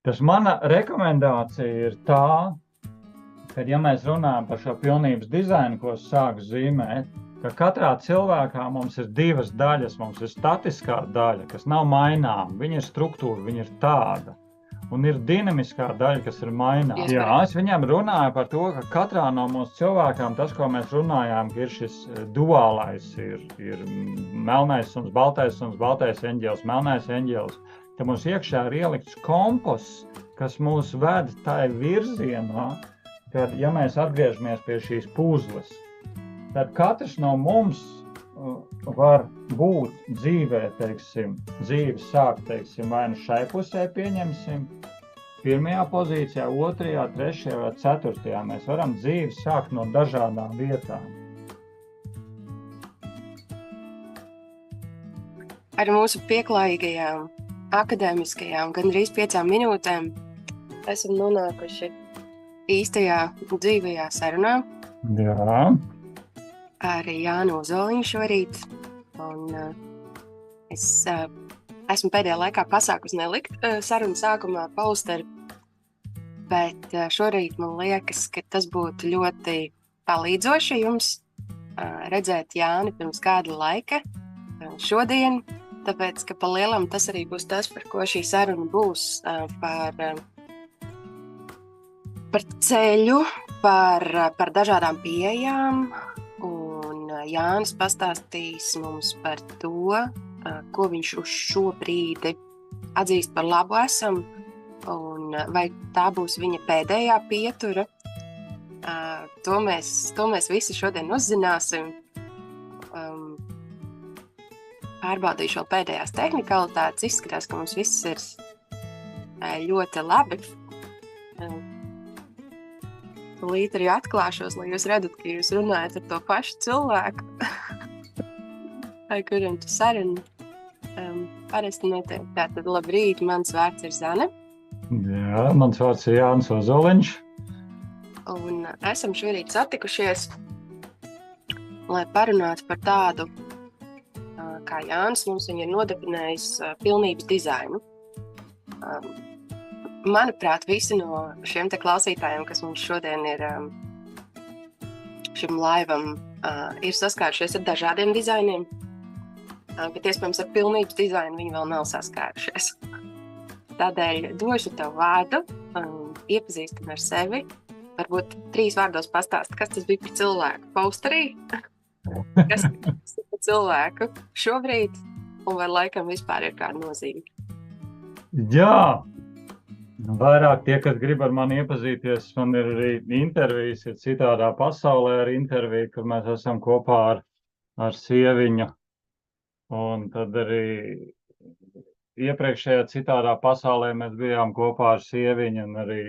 Tas mana rekomendācija ir tā, ka, ja mēs runājam par šo pilnības dizainu, ko es sāku zīmēt, ka katrā cilvēkā mums ir divas daļas. Mums ir statiskā daļa, kas nav maināma, viņa ir struktūra, viņa ir tāda. Un ir dinamiskā daļa, kas ir maināma. Jā, es viņam runāju par to, ka katrā no mūsu cilvēkām tas, ko mēs runājām, ir šis duālais, ir melnais suns, baltais eņģelis, melnais eņģelis. Te mums iekšā ir ielikts kompass, kas mūs ved tai virzienā, kad, ja mēs atgriežamies pie šīs puzles, tad katrs no mums var būt dzīvē, dzīves sākt, vai nu šai pusē pieņemsim, pirmajā pozīcijā, otrajā, trešajā vai ceturtajā. Mēs varam dzīvi sākt no dažādām vietām. Ar mūsu pieklājīgajām, akadēmiskajām, gandrīz 5 minūtēm esam nonākuši īstajā dzīvajā sarunā. Jā. Ar Jānu Ozoliņu šorīt. Un es esmu pēdējā laikā pasākusi nelikt sarunu sākumā polsteri, bet šorīt man liekas, ka tas būtu ļoti palīdzoši jums redzēt Jāni pirms kāda laika šodien, tāpēc, ka pa lielam tas arī būs tas, par ko šī saruna būs, par ceļu, par dažādām pieejām, un Jānis pastāstīs mums par to, ko viņš uz šo brīdi atzīst par labu esam, un vai tā būs viņa pēdējā pietura. To mēs visi šodien uzzināsim. Pārbaudīšu vēl pēdējās tehnikalitātes, izskatās, ka mums viss ir ļoti labi. Tūlīt arī atklāšos, lai jūs redzat, ka jūs runājat ar to pašu cilvēku, ar kuriem tu saruni parasti notiek. Tātad labrīt, mans vārds ir Zane. Jā, mans vārds ir Jānis Ozoliņš. Un esam šorīt satikušies, lai parunātu par tādu, kā Jānis mums viņu ir nodefinējis, pilnības dizainu. Manuprāt, visi no šiem te klausītājiem, kas mums šodien ir šim laivam, ir saskārušies ar dažādiem dizainiem, bet iespējams ar pilnības dizainu viņi vēl nav saskārušies. Tādēļ došu tev vārdu, iepazīstam ar sevi, varbūt 3 vārdos pastāst, kas tas bija par cilvēku posterī, kas tas ir par cilvēku šobrīd, un vai laikam vispār ir kāda nozīme. Jā! Vairāk tie, kas grib ar mani iepazīties, man ir arī intervijas, ir citādā pasaulē ar interviju, kur mēs esam kopā ar sieviņu. Un tad arī iepriekšējā citādā pasaulē mēs bijām kopā ar sieviņu, un arī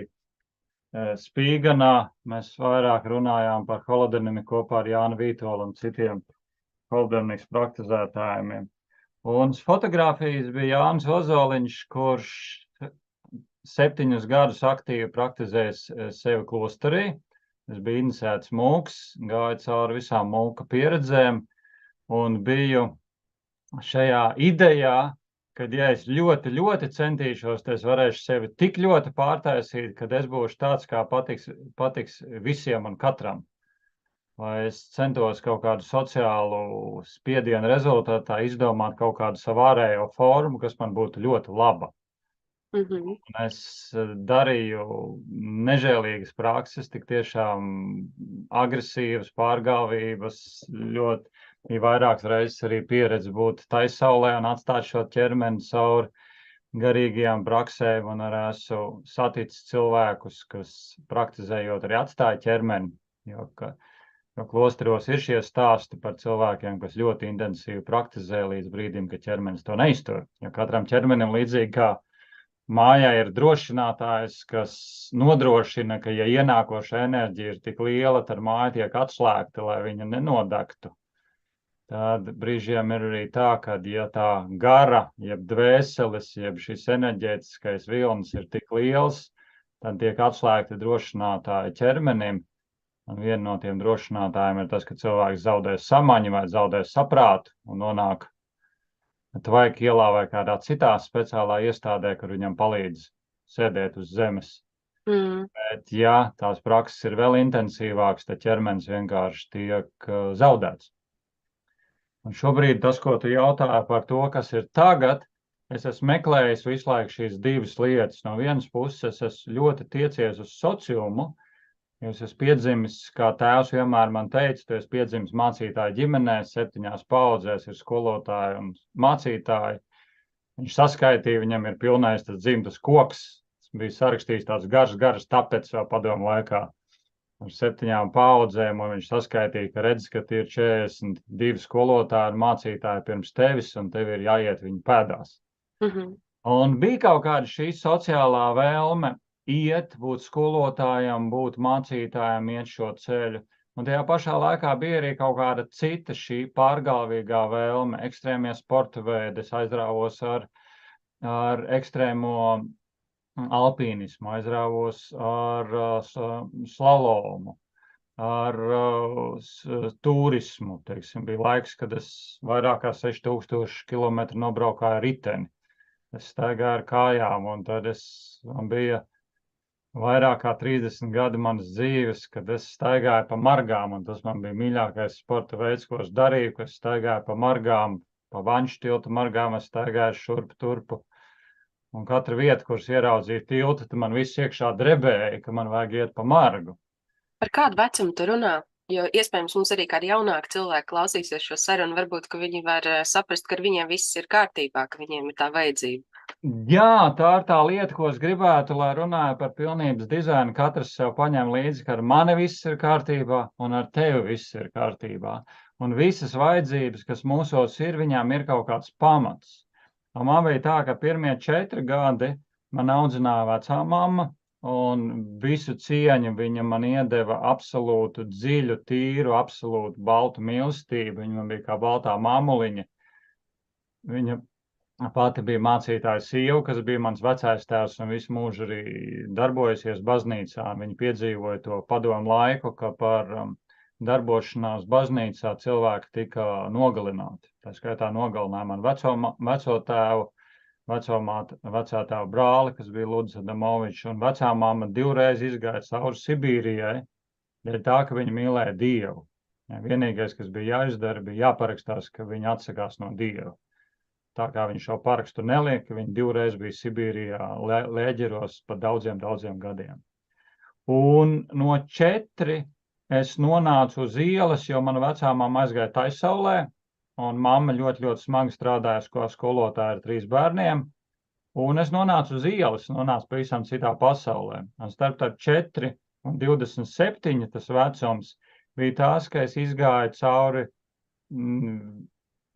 Spīganā mēs vairāk runājām par holodinamiku kopā ar Jānu Vītolu un citiem holodinamikas praktizētājiem. Un fotografijas bija Jānis Ozoliņš, kurš 7 gadus aktīvi praktizējis sevi klosterī. Es biju inicēts mūks, gāju cauri visām mūka pieredzēm un biju šajā idejā, kad ja es ļoti, ļoti centīšos, tad es varēšu sevi tik ļoti pārtaisīt, kad es būšu tāds, kā patiks visiem un katram. Vai es centos kaut kādu sociālu spiedienu rezultātā izdomāt kaut kādu savu ārējo formu, kas man būtu ļoti laba. Es darīju nežēlīgas prakses, tik tiešām agresīvas, pārgalvības, ļoti vairākas reizes arī pieredze būt taisaulē un atstāt šo ķermeni cauri garīgajām praksēm, un arī esmu saticis cilvēkus, kas praktizējot arī atstāja ķermeni, jo klosteros ir šie stāsti par cilvēkiem, kas ļoti intensīvi praktizē līdz brīdim, ka ķermenis to neiztur. Jo katram ķermenim līdzīgi kā mājā ir drošinātājs, kas nodrošina, ka, ja ienākoša enerģija ir tik liela, tad māja tiek atslēgta, lai viņa nenodegtu. Tad brīžiem ir arī tā, ka, ja tā gara, jeb dvēseles, jeb šis enerģētiskais vilnis ir tik liels, tad tiek atslēgta drošinātāja ķermenim. Un viena no tiem drošinātājiem ir tas, ka cilvēks zaudēs samaņu vai zaudēs saprātu un nonāk Tvaika ielā vai kādā citā speciālā iestādē, kur viņam palīdz sēdēt uz zemes. Mm. Bet, ja tās prakses ir vēl intensīvākas, tad ķermenis vienkārši tiek zaudēts. Un šobrīd tas, ko tu jautāji par to, kas ir tagad, es esmu meklējis visu laiku šīs divas lietas. No vienas puses, es ļoti tiecies uz sociumu, jo es esmu piedzimis, kā tēvs vienmēr man teica, tu esi piedzimis mācītāju ģimenē, 7 paudzēs ir skolotāji un mācītāji. Viņš saskaitīja, viņam ir pilnais tas dzimtas koks, bija sarakstījis tāds garš tapets vēl padomu laikā ar 7 paudzēm, un viņš saskaitīja, ka redz, ka tie ir 42 skolotāji un mācītāji pirms tevis, un tev ir jāiet viņu pēdās. Un bija kaut kāda šī sociālā vēlme iet, būt skolotājam, būt mācītājam, iet šo ceļu. Un tajā pašā laikā bija arī kaut kāda cita šī pārgalvīgā vēlme, ekstrēmie sporta veidi, es aizrāvos ar ekstrēmo alpīnismu, aizrāvos ar slalomu, ar turismu, teiksim, bija laiks, kad es vairāk kā 6000 kilometru nobraukāju riteni. Es staigāju ar kājām, un tad man bija vairāk kā 30 gadi manas dzīves, kad es staigāju pa margām, un tas man bija mīļākais sporta veids, ko es darīju, ka es staigāju pa margām, pa Vanšu tilta margām, es staigāju šurpu turpu. Un katra vieta, kuras ieraudzīju tiltu, tad man viss iekšā drebēja, ka man vajag iet pa margu. Par kādu vecumu tu runā? Jo iespējams mums arī kādi jaunāki cilvēki klausīsies šo sarunu, varbūt, ka viņi var saprast, ka ar viņiem viss ir kārtībā, ka viņiem ir tā vajadzība. Jā, tā ir tā lieta, ko es gribētu, lai runāju par pilnības dizainu. Katrs sev paņem līdzi, ka ar mani viss ir kārtībā un ar tevi viss ir kārtībā. Un visas vajadzības, kas mūsos ir, viņām ir kaut kāds pamats. Un man bija tā, ka pirmie 4 gadi man audzināja vecā mamma, un visu cieņu viņa man iedeva absolūtu dziļu, tīru, absolūtu baltu mīlestību. Viņa man bija kā baltā mamuliņa. Viņa pati bija mācītāja sieva, kas bija mans vecais tēvs un visu mūžu arī darbojusies baznīcā. Viņa piedzīvoja to padomu laiku, ka par darbošanās baznīcā cilvēki tika nogalināti. Tā skaitā nogalināja man veco tēvu, vecā tēva brāli, kas bija Ludz Adamovičs, un vecā mamma 2 reizes izgāja cauri Sibīrijai, dēļ tā, ka viņa mīlēja Dievu. Vienīgais, kas bija jāizdara, bija jāparakstās, ka viņa atsakās no Dieva. Tā kā viņš šo parakstu neliek, ka viņa 2 reizes bija Sibīrijā lēģeros pa daudziem gadiem. Un no 4 es nonācu uz ielas, jo mana vecā mamma aizgāja Taisaulē, un mamma ļoti smagi strādāja kā skolotāja ar 3 bērniem, un es nonācu uz ielas, nonācu pavisam citā pasaulē. Un starp 4 un 27 tas vecums bija tās, ka es izgāju cauri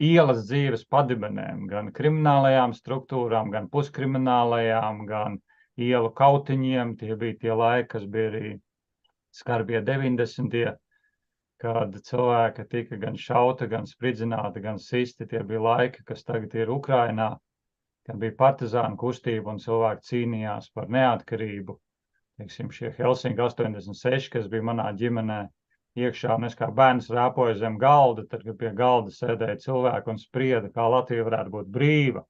ielas dzīves padibenēm, gan kriminālajām struktūrām, gan puskriminālajām, gan ielu kautiņiem. Tie bija tie laiki, kas bija arī skarbie 90. kad cilvēki tika gan šauti, gan spridzināti, gan sisti. Tie bija laiki, kas tagad ir Ukrainā, kad bija partizānu kustība un cilvēki cīnījās par neatkarību. Teiksim, šie Helsinki 86, kas bija manā ģimenē iekšā, un es kā bērns rāpoju zem galda, tad, kad pie galda sēdēja cilvēki un sprieda, kā Latvija varētu būt brīva.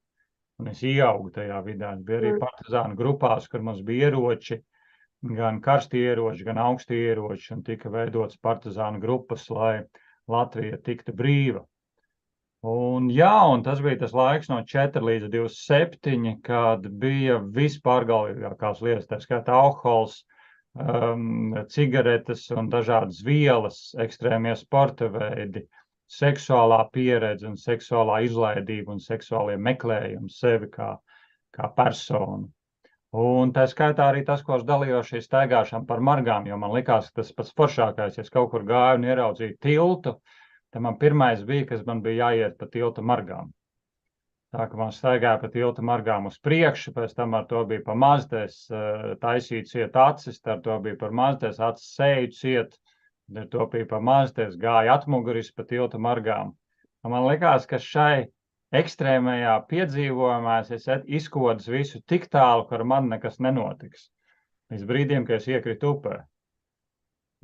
Un es ieaugu tajā vidē. Es biju arī partizānu grupās, kur mums bija ieroči, gan karsti ieroči, gan augsti ieroči, un tika veidotas partizānu grupas, lai Latvija tiktu brīva. Un jā, un tas bija tas laiks no 4 līdz 27, kad bija vispārgalvīgākās lietas, tā skaitā alkohols, cigaretes un dažādas vielas, ekstrēmie sporta veidi, seksuālā pieredze un seksuālā izlaidība un seksuālie meklējumi sevi kā personu. Un tā skaitā arī tas, ko es dalījos šī staigāšana par margām, jo man likās, ka tas pats foršākais, ja es kaut kur gāju un ieraudzīju tiltu, tad man pirmais bija, kas man bija jāiet pa tilta margām. Tā, ka man staigāja pa tilta margām uz priekšu, pēc tam ar to bija pa mazdes taisīt ciet acis, ar to bija par mazdes acis seju ciet, ar to bija pa mazdes gāja atmuguris pa tilta margām. Un man likās, ka šai ekstrēmajā piedzīvojumā es izkodas visu tik tālu, ka ar mani nekas nenotiks. Līdz brīdim, ka es iekritu upē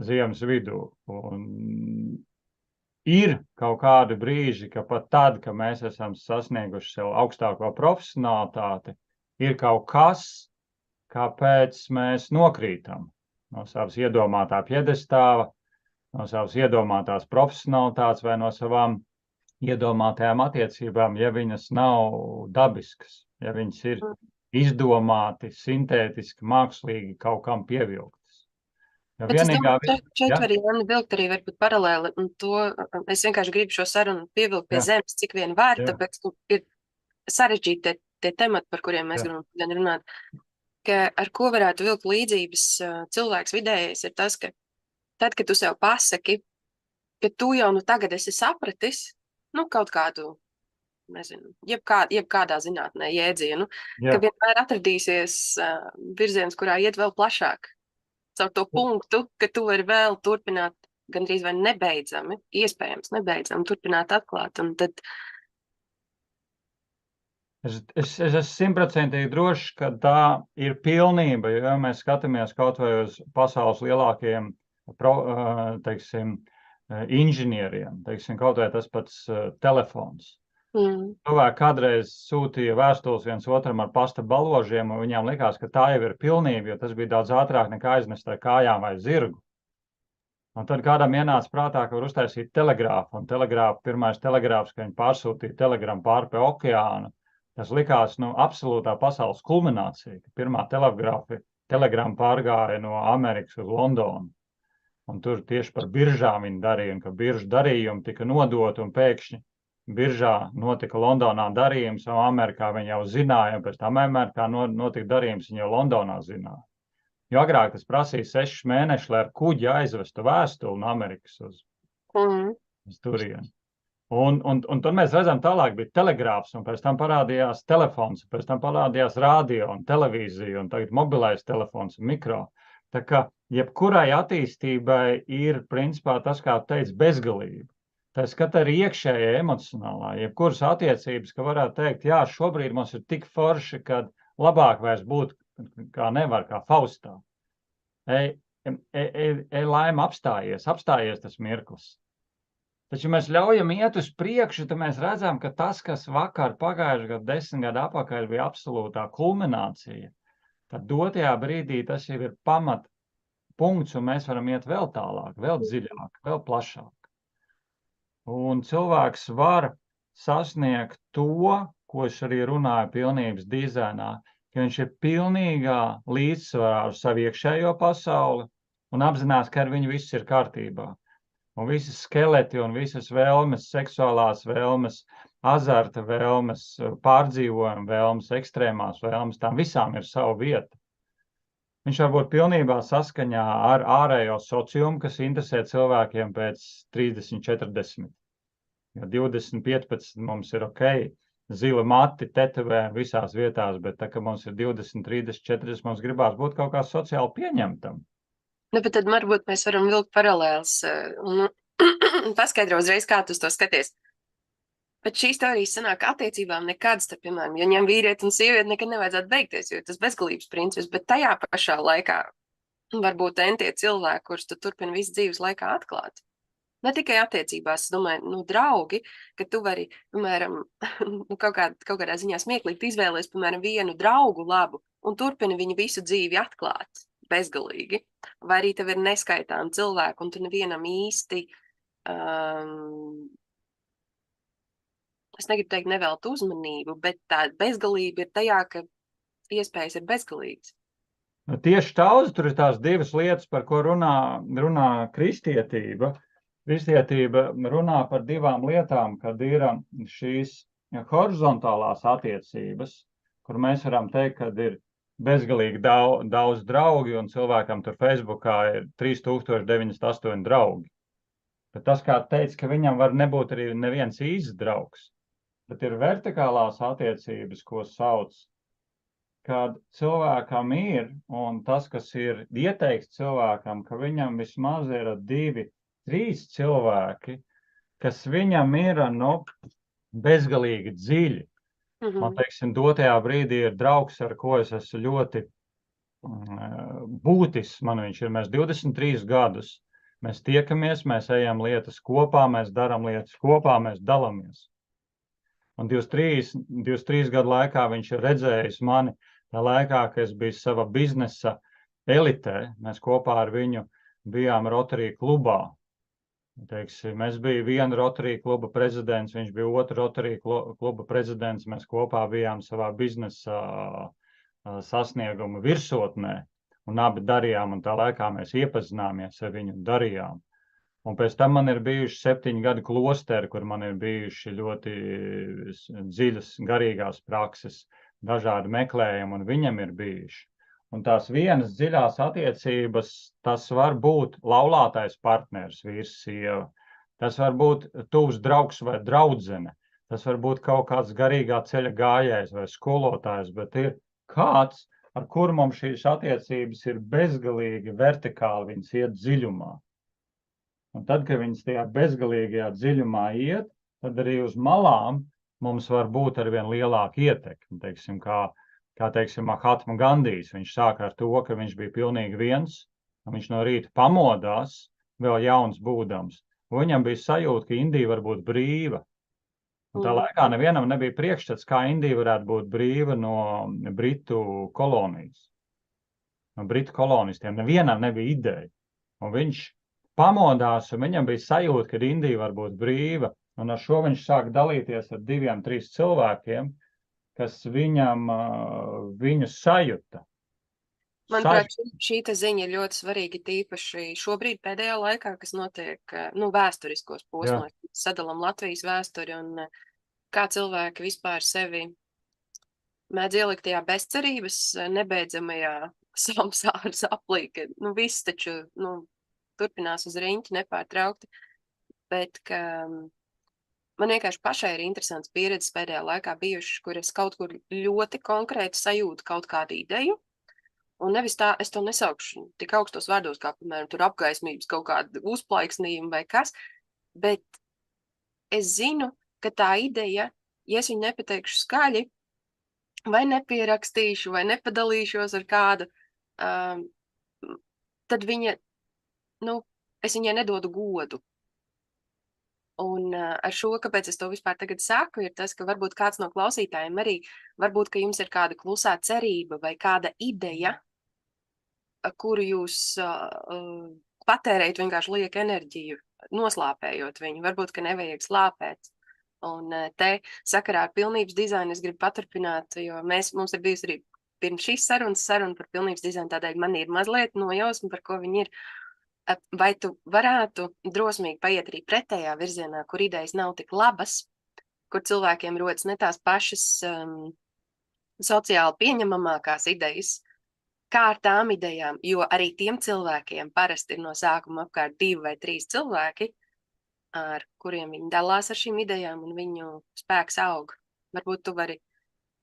ziemas vidū. Un ir kaut kādi brīži, ka pat tad, ka mēs esam sasnieguši sev augstāko profesionalitāti, ir kaut kas, kāpēc mēs nokrītam no savas iedomātā piedestāva, no savas iedomātās profesionalitātes vai no savām iedomātajām attiecībām, ja viņas nav dabiskas, ja viņas ir izdomāti, sintētiski, mākslīgi kaut kam pievilktas. Ja Bet es vienīgā... domāju, šeit var Jāni vilkt arī varbūt paralēli, un to es vienkārši gribu šo sarunu pievilkt pie zemes, cik vien var, tāpēc ir sarežģīti tie temati, par kuriem mēs gribam runāt, ka ar ko varētu vilkt līdzības cilvēks vidējais ir tas, ka tad, kad tu sev pasaki, ka tu jau tagad esi sapratis, kaut kādu, nezinu, jebkādā zinātnē jēdzienu, ka vienmēr atradīsies virziens, kurā iet vēl plašāk. Caur to punktu, ka tu vari vēl turpināt gandrīz vai nebeidzami, iespējams nebeidzami turpināt atklāt. Un tad... Es esmu 100% drošs, ka tā ir pilnība, jo ja mēs skatāmies kaut vai uz pasaules lielākajiem, teiksim, inženieriem, teiksim, kaut vai tas pats telefons. Cilvēki kādreiz sūtīja vēstules viens otram ar pasta baložiem, un viņām likās, ka tā jau ir pilnība, jo tas bija daudz ātrāk nekā aizmest ar kājām vai zirgu. Un tad kādam ienāca prātā, ka var uztaisīt telegrāfu, un pirmais telegrāfs, ka viņi pārsūtīja telegramu pāri pa okeānu, tas likās, absolūtā pasaules kulminācija, ka pirmā telegrama pārgāja no Amerikas uz Londonu. Un tur tieši par biržām viņi darīja, un ka biržu darījumi tika nodoti, un pēkšņi biržā notika Londonā darījums, un Amerikā viņi jau zināja, un pēc tam Amerikā notika darījums, viņi jau Londonā zināja. Jo agrāk tas prasīja 6 mēnešus, lai ar kuģi aizvestu vēstuli no Amerikas uz turieni. Un tad mēs redzam, tālāk bija telegrāfs, un pēc tam parādījās telefons, pēc tam parādījās radio un televīzija, un tagad mobilais telefons un mikro. Tā kā jebkurai attīstībai ir, principā, tas, kā teica, bezgalība. Tā skata arī iekšējā emocionālā, jebkuras attiecības, ka varētu teikt, jā, šobrīd mums ir tik forši, kad labāk vairs būt kā nevar, kā Faustā. Laima apstājies tas mirklis. Taču mēs ļaujam iet uz priekšu, tad mēs redzam, ka tas, kas vakar pagājuši gadu, 10 gadu apakaļ bija absolūtā kulminācija, tad dotajā brīdī tas jau ir pamat punkts, un mēs varam iet vēl tālāk, vēl dziļāk, vēl plašāk. Un cilvēks var sasniegt to, ko es arī runāju pilnības dizainā, ka viņš ir pilnīgā līdzsvarā ar savu iekšējo pasauli un apzinās, ka ar viņu viss ir kārtībā. Un visas skeleti un visas vēlmes, seksuālās vēlmes, azarta vēlmes, pārdzīvojuma vēlmes, ekstrēmās vēlmes, tām visām ir sava vieta. Viņš var būt pilnībā saskaņā ar ārējo sociumu, kas interesē cilvēkiem pēc 30, 40. Jo 20, 15 mums ir ok, zila mati, tetovē visās vietās, bet tā, ka mums ir 20, 30, 40, mums gribās būt kaut kā sociāli pieņemtam. Bet tad varbūt mēs varam vilkt paralēls un paskaidro uzreiz, kā tu to skaties. Bet šīs teorijas sanāk, ka attiecībām nekad starp, piemēram, ja ņem vīrieti un sievieti, nekad nevajadzētu beigties, jo tas bezgalības princips, bet tajā pašā laikā varbūt entie cilvēki, kurus tu turpini visu dzīves laikā atklāt. Ne tikai attiecībās, es domāju, draugi, ka tu vari, piemēram, kaut kādā ziņā smieklīgi izvēlies, piemēram, vienu draugu labu un turpini viņu visu dzīvi atklāt bezgalīgi. Vai arī tev ir neskaitām cilvēku un tu nevienam īsti... Es negribu teikt neveltu uzmanību, bet tā bezgalība ir tajā, ka iespējas ir bezgalīgas. Tieši daudz, tur ir tās divas lietas, par ko runā kristietība. Kristietība runā par divām lietām, kad ir šīs horizontālās attiecības, kur mēs varam teikt, kad ir bezgalīgi daudz draugi, un cilvēkam tur Facebookā ir 3098 draugi. Bet tas, kā teica, ka viņam var nebūt arī neviens īsts draugs. Bet ir vertikālās attiecības, ko sauc, kad cilvēkam ir, un tas, kas ir ieteikts cilvēkam, ka viņam vismaz ir 2, 3 cilvēki, kas viņam ir bezgalīgi dziļi. Man, teiksim, dotajā brīdī ir draugs, ar ko es esmu ļoti būtisks. Man viņš ir, mēs 23 gadus, mēs tiekamies, mēs ejam lietas kopā, mēs darām lietas kopā, mēs dalamies. Un 23 gadu laikā viņš ir redzējis mani Tā laikā, kad es biju sava biznesa elitē, mēs kopā ar viņu bijām Rotary klubā. Teiksim, es biju viena Rotary kluba prezidents, viņš bija otra Rotary kluba prezidents, mēs kopā bijām savā biznesa sasnieguma virsotnē, un abi darījām, un tā laikā mēs iepazināmies ar viņu un darījām. Un pēc tam man ir bijuši 7 gadi klosteri, kur man ir bijuši ļoti dziļas garīgās prakses, dažādi meklējumi, un viņam ir bijuši. Un tās vienas dziļās attiecības, tas var būt laulātais partners, vīrs, sieva. Tas var būt tuvs draugs vai draudzene. Tas var būt kaut kāds garīgā ceļa gājējs vai skolotājs, bet ir kāds, ar kuru mums šīs attiecības ir bezgalīgi vertikāli, viņas iet dziļumā. Un tad, kad viņas tajā bezgalīgajā dziļumā iet, tad arī uz malām mums var būt arvien lielāka ietekme. Teiksim, teiksim, Mahatma Gandijs, viņš sāka ar to, ka viņš bija pilnīgi viens, un viņš no rīta pamodās, vēl jauns būdams. Un viņam bija sajūta, ka Indija var būt brīva. Un tā laikā nevienam nebija priekšstats, kā Indija varētu būt brīva no Britu kolonijas. No Britu kolonistiem. Nevienam nebija ideja. Un viņš pamodās, un viņam bija sajūta, ka Indija var būt brīva, un ar šo viņš sāk dalīties ar 2-3 cilvēkiem, kas viņu sajuta. Manuprāt, šī ziņa ir ļoti svarīga, tīpaši šobrīd pēdējā laikā, kas notiek, vēsturiskos posmos. Sadalām Latvijas vēsturi un kā cilvēki vispār sevi mēdz ielikt tajā bezcerības, nebeidzamajā samsāras aplī, ka, viss taču, turpinās uz riņķi nepārtraukti, bet ka man vienkārši pašai ir interesants pieredzes pēdējā laikā bijušas, kur es kaut kur ļoti konkrēti sajūtu kaut kādu ideju, un nevis tā, es to nesaukšu tik augstos vārdos, kā, piemēram, tur apgaismības kaut kāda uzplaiksnījuma vai kas, bet es zinu, ka tā ideja, ja es viņu nepateikšu skaļi, vai nepierakstīšu, vai nepadalīšos ar kādu, tad viņa es viņai nedodu godu. Un ar šo, kāpēc es to vispār tagad saku, ir tas, ka varbūt kāds no klausītājiem arī, varbūt, ka jums ir kāda klusā cerība vai kāda ideja, kuru jūs patērējat vienkārši lieku enerģiju, noslāpējot viņu. Varbūt, ka nevajag slāpēt. Un te sakarā ar pilnības dizainu es gribu paturpināt, jo mums ir bijusi arī pirms šīs saruna par pilnības dizainu, tādēļ man ir mazliet nojausma, par ko viņi ir. Vai tu varētu drosmīgi paiet arī pretējā virzienā, kur idejas nav tik labas, kur cilvēkiem rodas ne tās pašas sociāli pieņemamākās idejas, kā ar tām idejām, jo arī tiem cilvēkiem parasti ir no sākuma apkārt 2 vai 3 cilvēki, ar kuriem viņi dalās ar šīm idejām un viņu spēks aug. Varbūt tu vari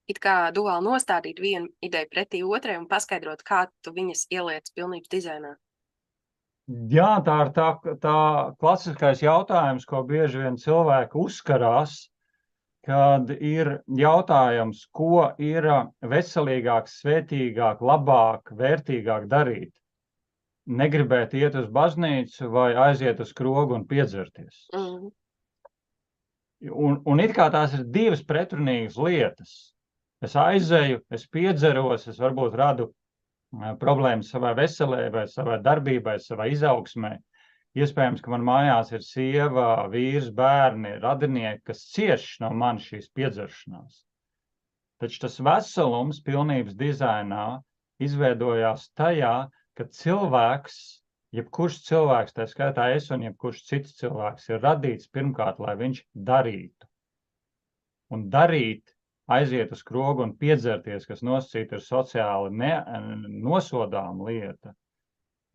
it kā duāli nostādīt vienu ideju pretī otrai un paskaidrot, kā tu viņas ieliec pilnības dizainā. Jā, tā ir tā klasiskais jautājums, ko bieži vien cilvēki uzkarās, kad ir jautājums, ko ir veselīgāk, svētīgāk, labāk, vērtīgāk darīt. Negribēt iet uz baznīcu vai aiziet uz krogu un piedzerties. Un it kā tās ir 2 pretrunīgas lietas. Es aizeju, es piedzeros, es varbūt radu problēmas savai veselībai, savai darbībai, savai izaugsmē. Iespējams, ka man mājās ir sieva, vīrs, bērni, radinieki, kas cieš no manis šīs piedzeršanās. Taču tas veselums pilnības dizainā izveidojās tajā, ka cilvēks, jebkurš cilvēks, tā skaitā es un jebkurš cits cilvēks, ir radīts pirmkārt, lai viņš darītu. Un darīt, aiziet uz krogu un piedzerties, kas nosacīti ir sociāli nosodām lieta,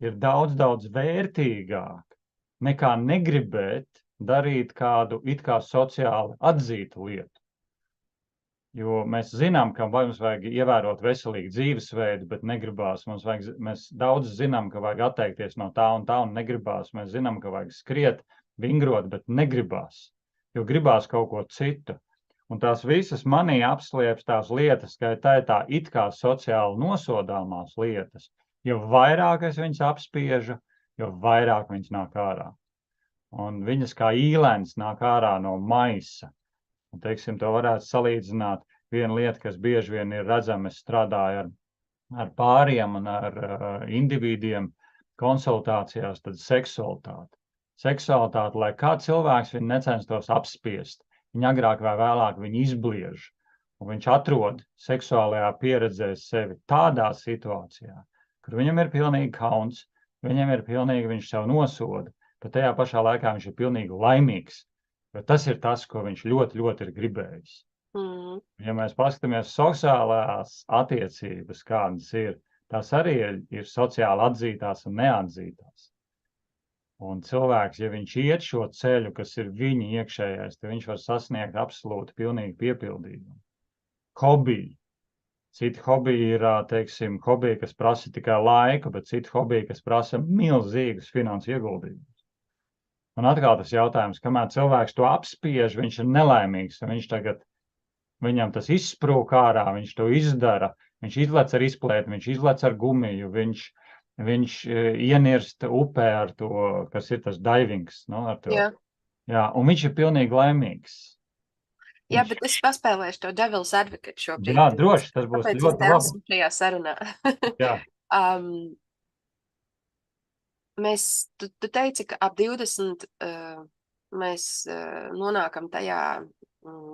ir daudz vērtīgāk nekā negribēt darīt kādu it kā sociāli atzītu lietu. Jo mēs zinām, ka mums vajag ievērot veselīgu dzīvesveidu, bet negribās. Mēs daudz zinām, ka vajag atteikties no tā un negribās. Mēs zinām, ka vajag skriet, vingrot, bet negribās, jo gribās kaut ko citu. Un tās visas manī apslieps tās lietas, ka tā ir tā it kā sociāli nosodāmās lietas. Jo vairāk es viņas apspiežu, jo vairāk viņas nāk ārā. Un viņas kā īlens nāk ārā no maisa. Un, teiksim, to varētu salīdzināt, viena lieta, kas bieži vien ir redzama, es strādāju ar pāriem un ar individiem konsultācijās, tad seksualitāte. Seksualitāte, lai kā cilvēks viņu necenstos apspiest, viņa agrāk vai vēlāk viņu izbliež, un viņš atrod seksuālajā pieredzē sevi tādā situācijā, kur viņam ir pilnīgi kauns, viņam ir pilnīgi, viņš sev nosoda, bet tajā pašā laikā viņš ir pilnīgi laimīgs, jo tas ir tas, ko viņš ļoti, ļoti ir gribējis. Ja mēs paskatāmies sociālās attiecības, kādas ir, tās arī ir sociāli atzītās un neatzītās. Un cilvēks, ja viņš iet šo ceļu, kas ir viņa iekšējais, tad viņš var sasniegt absolūti pilnīgi piepildījumu. Hobiji. Citi hobiji ir, teiksim, hobiji, kas prasa tikai laiku, bet citi hobiji, kas prasa milzīgus finansu ieguldījumus. Un atkal tas jautājums, kamēr cilvēks to apspiež, viņš ir nelaimīgs, un viņam tas izsprūk ārā, viņš to izdara, viņš izlec ar izplēti, viņš izlec ar gumiju, viņš ienirst upē ar to, kas ir tas divings, no, ar to. Jā, un viņš ir pilnīgi laimīgs. Jā, bet es paspēlēšu to devil's advocate šobrīd. Jā, droši, tas būs Tāpēc ļoti labi. esmu šajā sarunā. Jā. Tu teici, ka ap 20 mēs nonākam tajā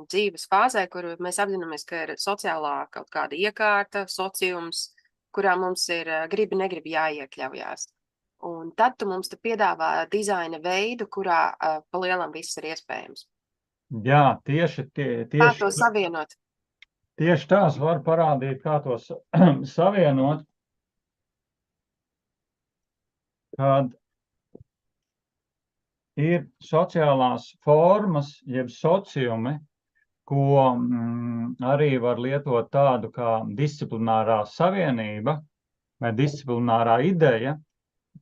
dzīves fāzē, kur mēs apzināmies, ka ir sociālā kaut kāda iekārta, sociums, kurā mums ir gribi, negribi jāiekļaujās. Un tad tu mums piedāvā dizaina veidu, kurā pa lielam viss ir iespējams. Jā, tieši. Kā to savienot? Tieši tās var parādīt, kā to savienot, kad ir sociālās formas, jeb sociumi, ko arī var lietot tādu kā disciplinārā savienība vai disciplinārā ideja,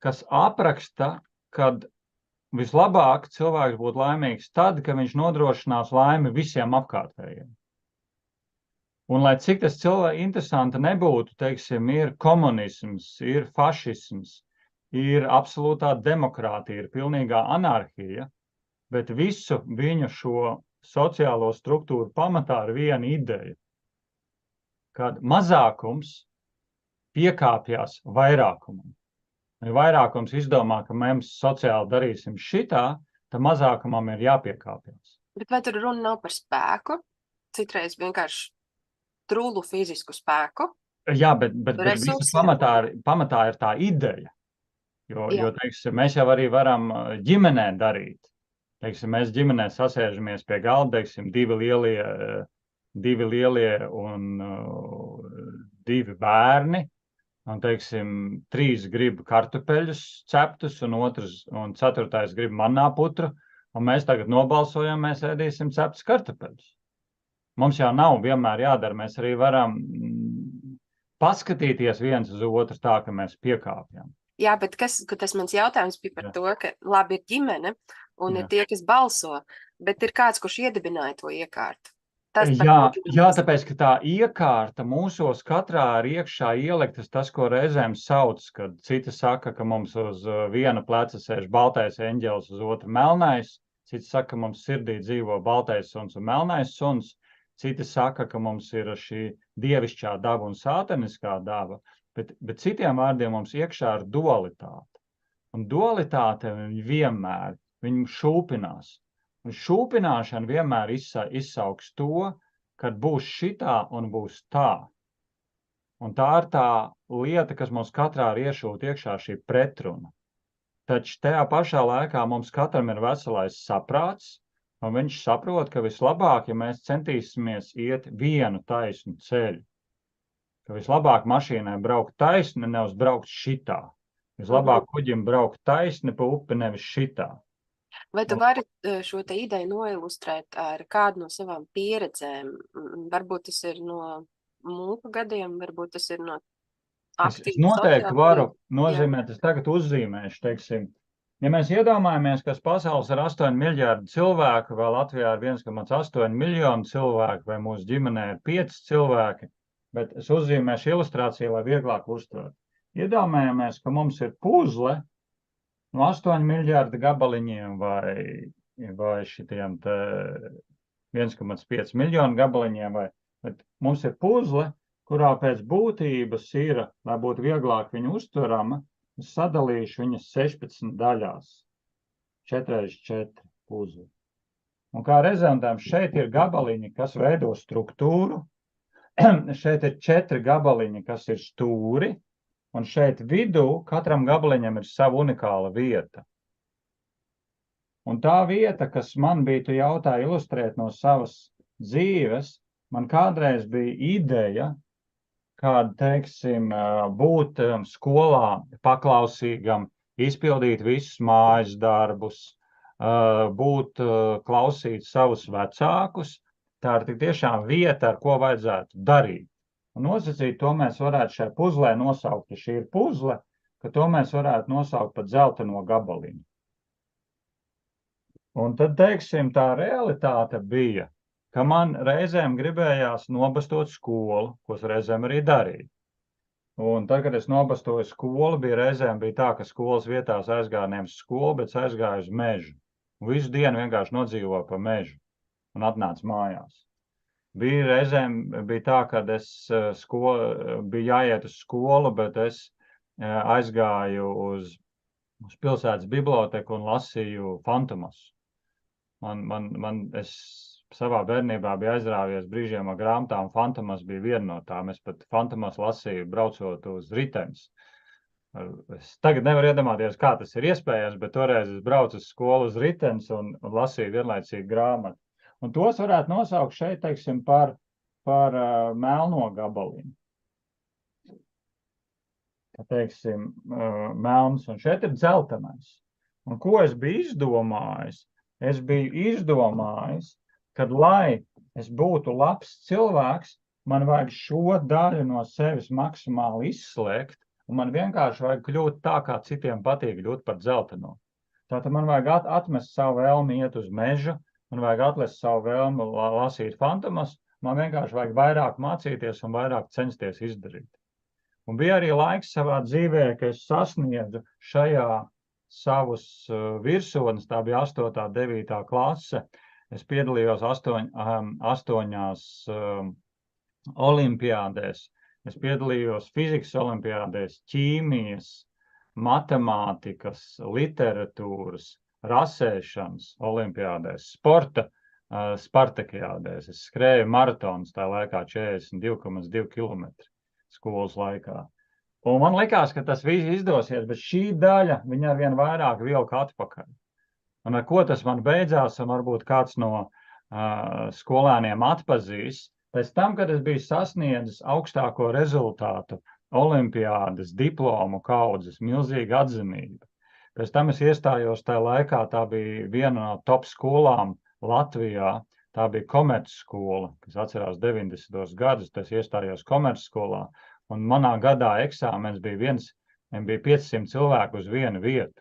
kas apraksta, kad vislabāk cilvēks būtu laimīgs tad, kad viņš nodrošinās laimi visiem apkārtējiem. Un lai cik tas interesanti nebūtu, teiksim, ir komunisms, ir fašisms, ir absolūtā demokrātija, ir pilnīgā anarhija, bet visu viņu šo sociālo struktūru pamatā ir viena ideja, kad mazākums piekāpjas vairākumam. Ja vairākums izdomā, ka mēs sociāli darīsim šitā, tad mazākumam ir jāpiekāpjas. Bet vai tur runa nav par spēku? Citreiz vienkārši trūlu fizisku spēku? Jā, bet visas pamatā ir tā ideja. Jo teiksim, mēs jau arī varam ģimenē darīt. Teiksim, mēs ģimenē sasēžamies pie galda, teiksim, divi lielie un 2 bērni. Un, teiksim, 3 grib kartupeļus ceptus, un 4. grib mannāputru, un mēs tagad nobalsojam, mēs ēdīsim ceptus kartupeļus. Mums jau nav vienmēr jādara, mēs arī varam paskatīties viens uz otru tā, ka mēs piekāpjam. Jā, bet tas mans jautājums bija par to, ka labi ir ģimene, un ir tie, kas balso, bet ir kāds, kurš iedibināja to iekārtu. Jā, tāpēc, ka tā iekārta mūsos katrā ir iekšā ieliktas tas, ko reizēm sauc, kad citi saka, ka mums uz viena pleca sēž baltais eņģelis, uz otru melnais, citi saka, ka mums sirdī dzīvo baltais suns un melnais suns, citi saka, ka mums ir šī dievišķā daba un sātaniskā daba, bet citiem vārdiem mums iekšā ir dualitāte. Un dualitāte vienmēr, viņi šūpinās. Un šūpināšana vienmēr izsauks to, kad būs šitā un būs tā. Un tā ir tā lieta, kas mums katrā ir iešūt iekšā šī pretruna. Taču tajā pašā laikā mums katram ir veselais saprāts, un viņš saprot, ka vislabāk, ja mēs centīsimies iet vienu taisnu ceļu, ka vislabāk mašīnai braukt taisni, nevis braukt šitā. Vislabāk kuģim braukt taisni pa upi, nevis šitā. Vai tu vari šo te ideju noilustrēt ar kādu no savām pieredzēm? Varbūt tas ir no mūku gadiem, varbūt tas ir no aktīvas. Es noteikti varu nozīmēt, es tagad uzzīmēšu, teiksim, ja mēs iedomājamies, ka pasaules ir 8 miljārdi cilvēku, vai Latvijā ir 1,8 miljonu cilvēku, vai mūsu ģimenē ir 5 cilvēki, bet es uzzīmēšu ilustrāciju, lai vieglāk uztvert. Iedomājamies, ka mums ir puzle no 8 miljārdu gabaliņiem vai šitiem 1,5 miljonu gabaliņiem, vai Bet mums ir puzle, kurā pēc būtības ir, lai būtu vieglāk viņu uztverama, es sadalīšu viņas 16 daļās. 4x4 puzli. Un kā rezultātām šeit ir gabaliņi, kas veido struktūru, šeit ir 4 gabaliņi, kas ir stūri, un šeit vidū katram gabaliņam ir sava unikāla vieta. Un tā vieta, kas man bija, tu jautāji ilustrēt no savas dzīves, man kādreiz bija ideja, kāda, teiksim, būt skolā paklausīgam, izpildīt visus mājas darbus, būt klausīt savus vecākus. Tā ir tik tiešām vieta, ar ko vajadzētu darīt. Un nosacīt, to mēs varētu šajā puzlē nosaukt, ja šī ir puzle, ka to mēs varētu nosaukt par dzelteno gabaliņu. Un tad, teiksim, tā realitāte bija, ka man reizēm gribējās nobastot skolu, ko es reizēm arī darīju. Un tad, kad es nobastoju skolu, reizēm bija tā, ka skolas vietās aizgāju nevis skolu, bet aizgāju uz mežu. Un visu dienu vienkārši nodzīvoju pa mežu un atnācu mājās. Reizēm bija tā, kad bija jāiet uz skolu, bet es aizgāju uz pilsētas biblioteku un lasīju Fantomasu. Es savā bērnībā biju aizrāvies brīžiem ar grāmatām, Fantomas bija viena no tām. Es pat Fantomas lasīju, braucot uz ritenis. Es tagad nevaru iedomāties, kā tas ir iespējams, bet toreiz es braucu uz skolu uz ritenis un lasīju vienlaicīgi grāmatu. Un tos varētu nosaukt šeit, teiksim, par melno gabaliņu. Teiksim, melns, un šeit ir dzeltenais. Un ko es biju izdomājis? Es biju izdomājis, kad, lai es būtu labs cilvēks, man vajag šo daļu no sevis maksimāli izslēgt, un man vienkārši vajag kļūt tā, kā citiem patīk kļūt par dzelteno. Tātad man vajag atmest savu vēlmi iet uz mežu, man vajag atlest savu vēlmi lasīt Fantomas, man vienkārši vajag vairāk mācīties un vairāk censties izdarīt. Un bija arī laiks savā dzīvē, ka es sasniedzu šajā savus virsotnes, tā bija 8. 9. klase. Es piedalījos 8 olimpiādēs. Es piedalījos fizikas olimpiādēs, ķīmijas, matemātikas, literatūras, rasēšanas olimpiādēs, sporta spartakiādēs. Es skrēju maratonus tā laikā 42,2 km skolas laikā. Un man likās, ka tas viss izdosies, bet šī daļa viņa arvien vairāk vilka atpakaļ. Un ar ko tas man beidzās, un varbūt kāds no skolēniem atpazīs, pēc tam, kad es biju sasniedzis augstāko rezultātu, olimpiādas, diplomu kaudzes, milzīga atzinība. Pēc tam es iestājos tajā laikā, tā bija viena no top skolām Latvijā, tā bija komercskola, kas atcerās 90. gadus, tas iestājos komercskolā. Un manā gadā eksāmens bija 500 cilvēku uz vienu vietu.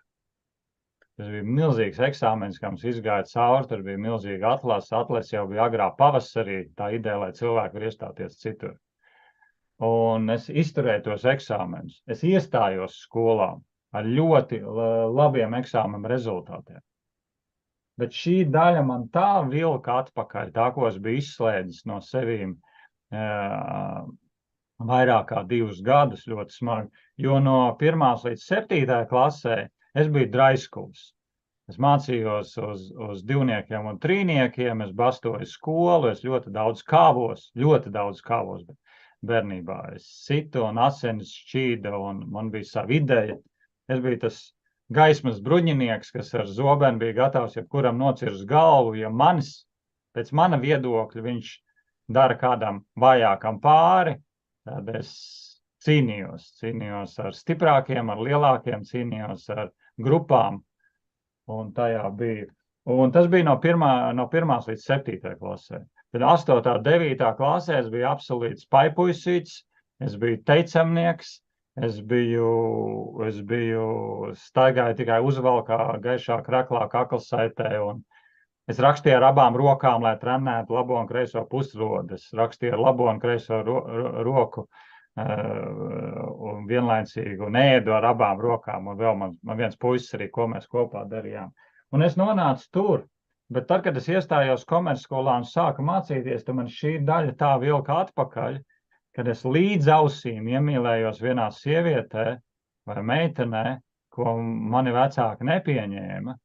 Tas bija milzīgs eksāmens, kā mums izgāja cauri, tur bija milzīga atlase. Atlase jau bija agrā pavasarī, tā ideja, lai cilvēki var iestāties citur. Un es izturēju tos eksāmenus. Es iestājos skolā ar ļoti labiem eksāmenu rezultātiem. Bet šī daļa man tā vilka atpakaļ, tā, ko es biju izslēdzis no sevīm, vairāk kā 2 gadus ļoti smagi, jo no 1. līdz 7. klasē es biju draiskulis. Es mācījos uz 2 un 3, es bastoju skolu, es ļoti daudz kāvos, bet bērnībā es situ un asinis šķīda, un man bija sava ideja. Es biju tas gaismas bruņinieks, kas ar zobenu bija gatavs jebkuram nocirst galvu, ja pēc mana viedokļa viņš dara kādam vājākam pāri. Tad es cīnījos ar stiprākiem, ar lielākiem, cīnījos ar grupām, un tajā bija. Un tas bija no 1. līdz 7. klasē. Tad 8. 9. klasē es biju absolūts paipuisīts, es biju teicamnieks, es staigāju tikai uzvalkā, gaišā kraklā, kaklasaitē, un es rakstīju ar abām rokām, lai trenētu labo un kreiso pusrodi. Es rakstīju ar labo un kreiso roku un vienlaicīgi un ēdu ar abām rokām. Un vēl man viens puisis arī, ko mēs kopā darījām. Un es nonācu tur. Bet tad, kad es iestājos komercskolā un sāku mācīties, tad man šī daļa tā vilka atpakaļ, kad es līdz ausīm iemīlējos vienā sievietē vai meitenē, ko mani vecāki nepieņēma.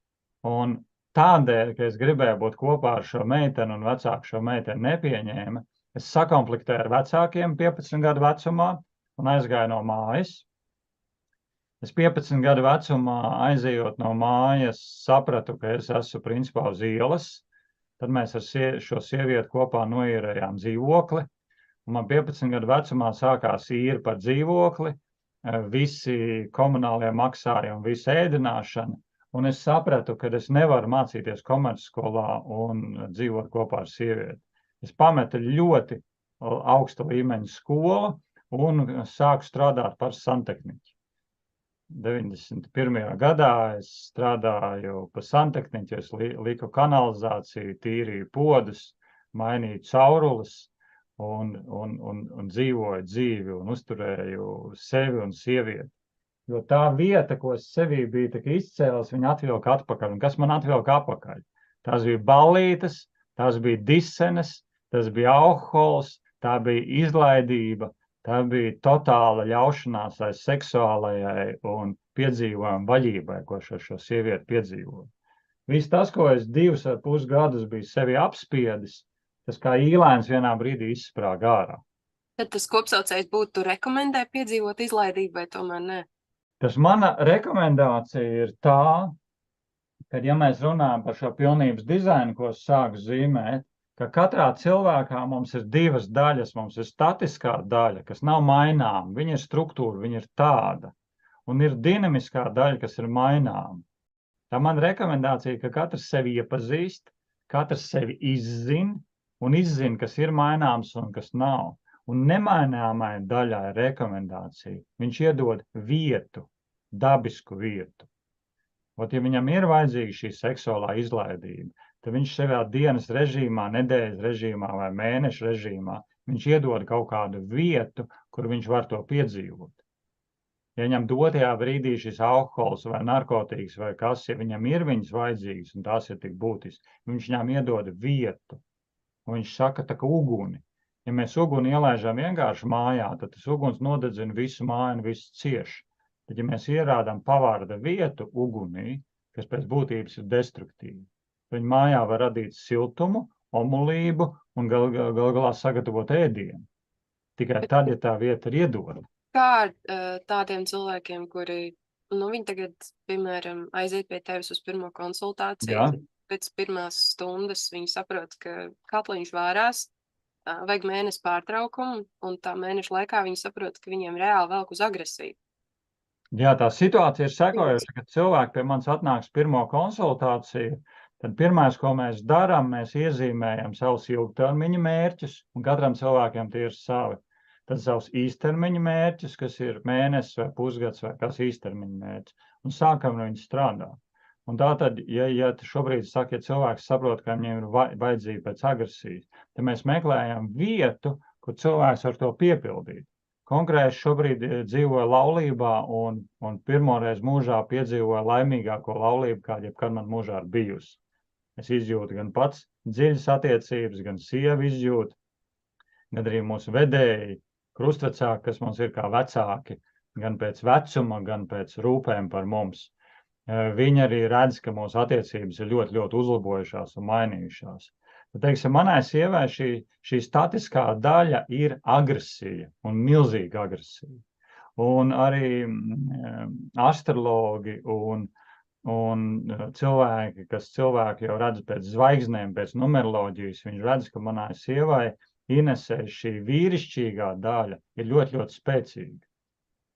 Un tādēļ, ka es gribēju būt kopā ar šo meiteni un vecāki šo meiteni nepieņēma, es sakomplektēju ar vecākiem 15 gadu vecumā un aizgāju no mājas. Es 15 gadu vecumā aizejot no mājas sapratu, ka es esmu principā uz ielas. Tad mēs ar šo sievieti kopā noīrējām dzīvokli. Un man 15 gadu vecumā sākās īri par dzīvokli, visi komunālie maksājumi, visa ēdināšana. Un es sapratu, ka es nevaru mācīties komercskolā un dzīvot kopā ar sievieti. Es pametu ļoti augsta līmeņa skolu un sāku strādāt par santehniķi. 91. gadā es strādāju par santehniķi, es liku kanalizāciju, tīrīju podus, mainīju caurules un dzīvoju dzīvi un uzturēju sevi un sievieti. Jo tā vieta, ko es sevī biju tik izcēlis, viņa atvilka atpakaļ. Un kas man atvilka atpakaļ? Tās bija ballītes, tās bija disenes, tas bija alkohols, tā bija izlaidība. Tā bija totāla ļaušanās aiz seksuālajai un piedzīvojumu vaļībai, ko šo sievieti piedzīvoju. Viss tas, ko es 2,5 gadus biju sevi apspiedis, tas kā īlēns vienā brīdī izsprāga ārā. Tad tas kopsaucējs būtu, tu rekomendē piedzīvot izlaidību vai tomēr nē? Tas mana rekomendācija ir tā, ka ja mēs runājam par šo pilnības dizainu, ko es sāku zīmēt, ka katrā cilvēkā mums ir divas daļas. Mums ir statiskā daļa, kas nav maināma, viņa ir struktūra, viņa ir tāda. Un ir dinamiskā daļa, kas ir maināma. Tā man rekomendācija, ka katrs sevi iepazīst, katrs sevi izzina un izzina, kas ir maināms un kas nav. Un nemaināmai daļai rekomendācija. Viņš iedod vietu, dabisku vietu. Ot, ja viņam ir vajadzīga šī seksuālā izlaidība, tad viņš sevā dienas režīmā, nedēļas režīmā vai mēneša režīmā, viņš iedod kaut kādu vietu, kur viņš var to piedzīvot. Ja viņam dotajā brīdī šis alkohols vai narkotikas vai kas, ja viņam ir viņas vajadzīgas, un tās ir tik būtiski, viņš viņām iedod vietu. Un viņš saka, tā kā uguni. Ja mēs uguni ielaižam vienkārši mājā, tad tas uguns nodedzina visu māju un visu cieši. Tad, ja mēs ierādām pavārda vietu ugunī, kas pēc būtības ir destruktīva, viņa mājā var radīt siltumu, omulību un gal galā sagatavot ēdienu. Tikai tad, ja tā vieta ir iedota. Kā ar tādiem cilvēkiem, kuri, viņi tagad, piemēram, aiziet pie tevis uz pirmo konsultāciju, Jā. Pēc pirmās stundas viņi saprot, ka katliņš vērās, vajag mēnesi pārtraukumu, un tā mēneša laikā viņi saprot, ka viņiem reāli velk uz agresiju. Jā, tā situācija ir sekojoša, kad cilvēki pie manis atnāks pirmo konsultāciju, tad pirmais, ko mēs darām, mēs iezīmējam savus ilgtermiņa mērķus, un katram cilvēkiem tie ir savi. Tad savus īstermiņa mērķus, kas ir mēnesis vai pusgads vai kas īstermiņa mērķis, un sākam no viņus strādāt. Un tātad, ja šobrīd saka, ja cilvēks saprot, ka viņiem ir vajadzība pēc agresijas, tad mēs meklējam vietu, kur cilvēks var to piepildīt. Konkrēti šobrīd dzīvoju laulībā un pirmoreiz mūžā piedzīvoju laimīgāko laulību, kāda jebkad man mūžā ir bijusi. Es izjūtu gan pats dziļas attiecības, gan sieva izjūtu, gan arī mūsu vedēji, krustvecāki, kas mums ir kā vecāki, gan pēc vecuma, gan pēc rūpēm par mums. Viņi arī redz, ka mūsu attiecības ir ļoti, ļoti uzlabojušās un mainījušās. Tad, teiksim, manai sievai šī statiskā daļa ir agresija un milzīga agresija. Un arī astrologi un cilvēki, kas cilvēki jau redz pēc zvaigznēm, pēc numeroloģijas, viņi redz, ka manai sievai Inesē šī vīrišķīgā daļa ir ļoti, ļoti spēcīga.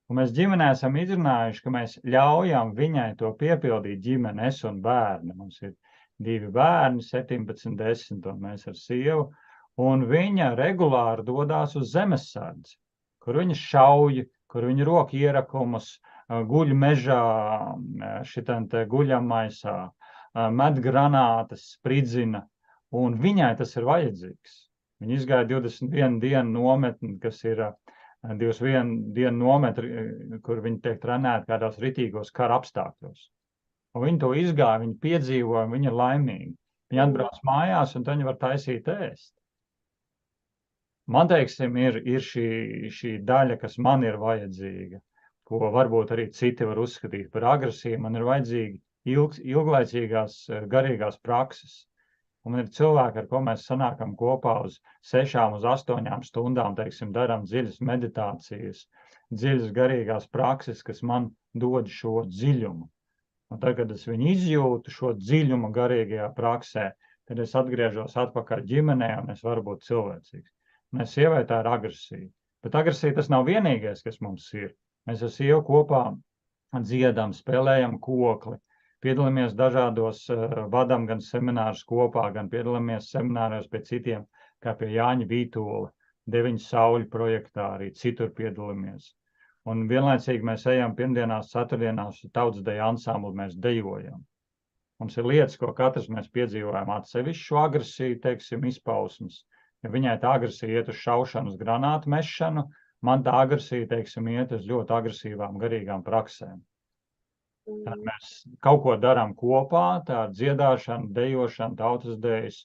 Un mēs ģimenē esam izrunājuši, ka mēs ļaujam viņai to piepildīt ģimene, es un bērni. Mums ir 2 bērni, 17, 10, un mēs ar sievu. Un viņa regulāri dodās uz zemesardzi, kur viņa šauj, kur viņa rok ierakumus, guļ mežā, šitam te guļam maisā, met granātas, spridzina, un viņai tas ir vajadzīgs. Viņa izgāja 21 dienu nometni, kas ir 21 dienu nometri, kur viņa tiek trenēta kādos ritīgos kara apstākļos. Un viņa to izgāja, viņa piedzīvoja, viņa ir laimīga. Viņi atbrauc mājās, un tad viņi var taisīt ēst. Man, teiksim, ir šī daļa, kas man ir vajadzīga, ko varbūt arī citi var uzskatīt par agresiju. Man ir vajadzīgi ilglaicīgās garīgās prakses. Un man ir cilvēki, ar ko mēs sanākam kopā uz 6, uz 8 stundām, teiksim, darām dziļas meditācijas, dziļas garīgās prakses, kas man dod šo dziļumu. Un tad, kad es viņu izjūtu, šo dziļumu garīgajā praksē, tad es atgriežos atpakaļ ģimenē un es varu būt cilvēcīgs. Mēs sievai tā ir agresija. Bet agresija tas nav vienīgais, kas mums ir. Mēs ar sievu kopā dziedam, spēlējam kokli, piedalāmies dažādos, vadam gan seminārus kopā, gan piedalāmies semināros pie citiem, kā pie Jāņa Vītola, 9 sauļu projektā arī citur piedalāmies. Un vienlaicīgi mēs ejam pirmdienās, ceturtdienās tautsdeju ansambli, mēs dejojam. Mums ir lietas, ko katrs mēs piedzīvojam atsevišķu agresiju, teiksim, izpausmes. Ja viņai tā agresija iet uz šaušanu, uz granātu mešanu, man tā agresija, teiksim, iet uz ļoti agresīvām garīgām praksēm. Tad mēs kaut ko darām kopā, tā ir dziedāšana, dejošana, tautas dejas,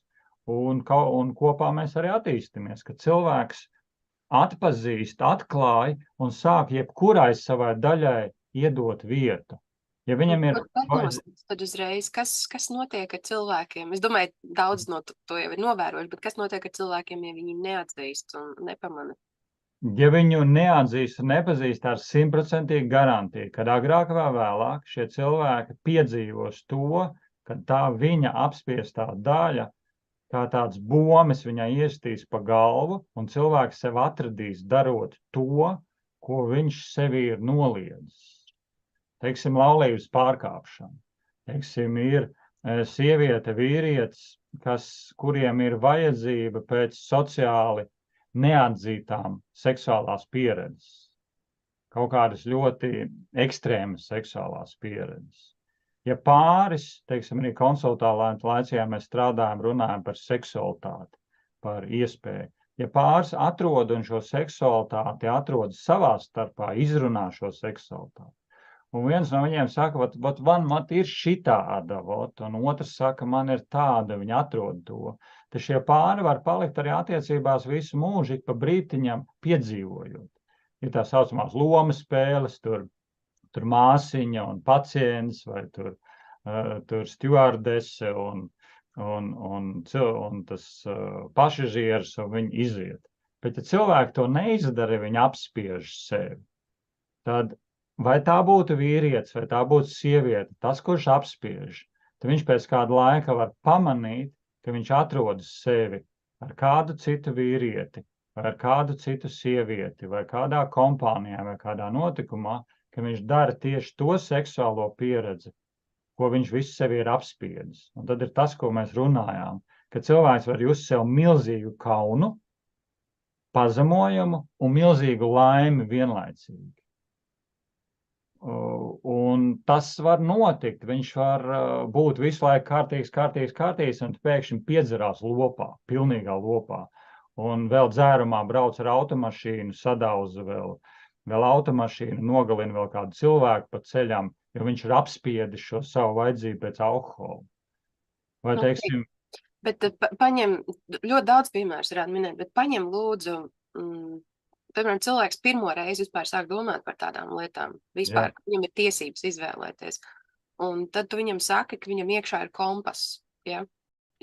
un kopā mēs arī attīstamies, ka cilvēks atpazīst, atklāj un sāk jebkurai savai daļai iedot vietu. Ja viņam ir... Tad uzreiz, kas notiek ar cilvēkiem? Es domāju, daudz no to jau ir novērojuši, bet kas notiek ar cilvēkiem, ja viņi neatzīst un nepamana? Ja viņu neatzīst un nepazīst, ar 100% garantiju, kad agrāk vai vēlāk šie cilvēki piedzīvos to, ka tā viņa apspiestā daļa, kā tāds bomis viņai iestīs pa galvu, un cilvēks sev atradīs darot to, ko viņš sevi ir noliedzis. Teiksim, laulības pārkāpšana. Teiksim, ir sieviete, vīrietis, kuriem ir vajadzība pēc sociāli neatzītām seksuālās pieredzes. Kaut kādas ļoti ekstrēmas seksuālās pieredzes. Ja pāris, teiksim, arī konsultācijā mēs strādājam, runājam par seksualitāti, par iespēju. Ja pāris atrod un šo seksualitāti atrod savā starpā, izrunā šo seksualitāti. Un viens no viņiem saka, man ir šitāda, un otrs saka, man ir tāda, viņi atrod to. Tad šie pāri var palikt arī attiecībās visu mūžu, ik pa brītiņam piedzīvojot. Ir tā saucamās lomas spēles, tur māsiņa un pacients, vai tur stjuardese un tas pasažieris, un viņi iziet. Bet ja cilvēki to neizdara, viņi apspiež sevi. Tad vai tā būtu vīrietis, vai tā būtu sieviete, tas, kurš apspiež, tad viņš pēc kāda laika var pamanīt, ka viņš atrodas sevi ar kādu citu vīrieti, vai ar kādu citu sievieti, vai kādā kompānijā, vai kādā notikumā, ka viņš dara tieši to seksuālo pieredzi, ko viņš visu sevi ir apspiedis. Un tad ir tas, ko mēs runājām, ka cilvēks var just sev milzīgu kaunu, pazemojumu un milzīgu laimi vienlaicīgi. Un tas var notikt, viņš var būt visu laiku kārtīgs, un pēkšņi piedzerās lopā, pilnīgā lopā. Un vēl dzērumā brauc ar automašīnu, sadauza vēl automašīnu, nogalina vēl kādu cilvēku pa ceļam, jo viņš ir apspiedis šo savu vajadzību pēc alkohola. Vai teiksim... Bet paņem, ļoti daudz piemērus varētu minēt, bet paņem lūdzu... Piemēram, cilvēks pirmo reizi vispār sāk domāt par tādām lietām. Vispār, ka viņam ir tiesības izvēlēties. Un tad tu viņam saki, ka viņam iekšā ir kompass. Ja?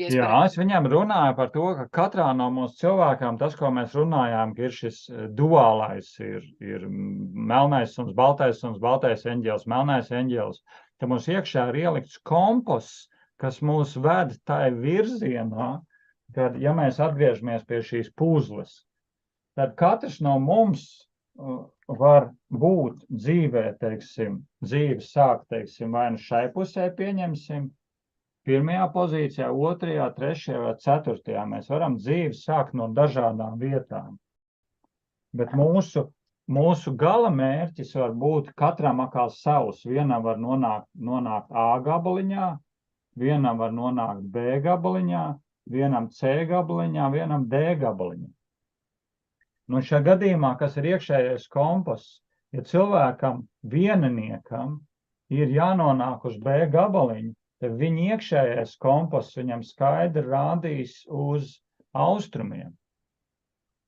Jā, es viņam runāju par to, ka katrā no mūsu cilvēkām tas, ko mēs runājām, ka ir šis duālais, ir melnais suns, baltais eņģelis, melnais eņģelis. Tad mums iekšā ir ielikts kompass, kas mūs ved tai virzienā, kad, ja mēs atgriežamies pie šīs puzles, tad katrs no mums var būt dzīvē, teiksim, dzīves sāk, teiksim, vai nu šai pusē pieņemsim, pirmajā pozīcijā, otrajā, trešajā vai ceturtajā. Mēs varam dzīvi sākt no dažādām vietām. Bet mūsu gala mērķis var būt katram akā savs. Vienam var nonākt A gabaliņā, vienam var nonākt B gabaliņā, vienam C gabaliņā, vienam D gabaliņā. Nu, šajā gadījumā, kas ir iekšējais kompass, ja cilvēkam vieniniekam ir jānonāk uz B gabaliņu, tad viņa iekšējais komposts viņam skaidri rādīs uz austrumiem.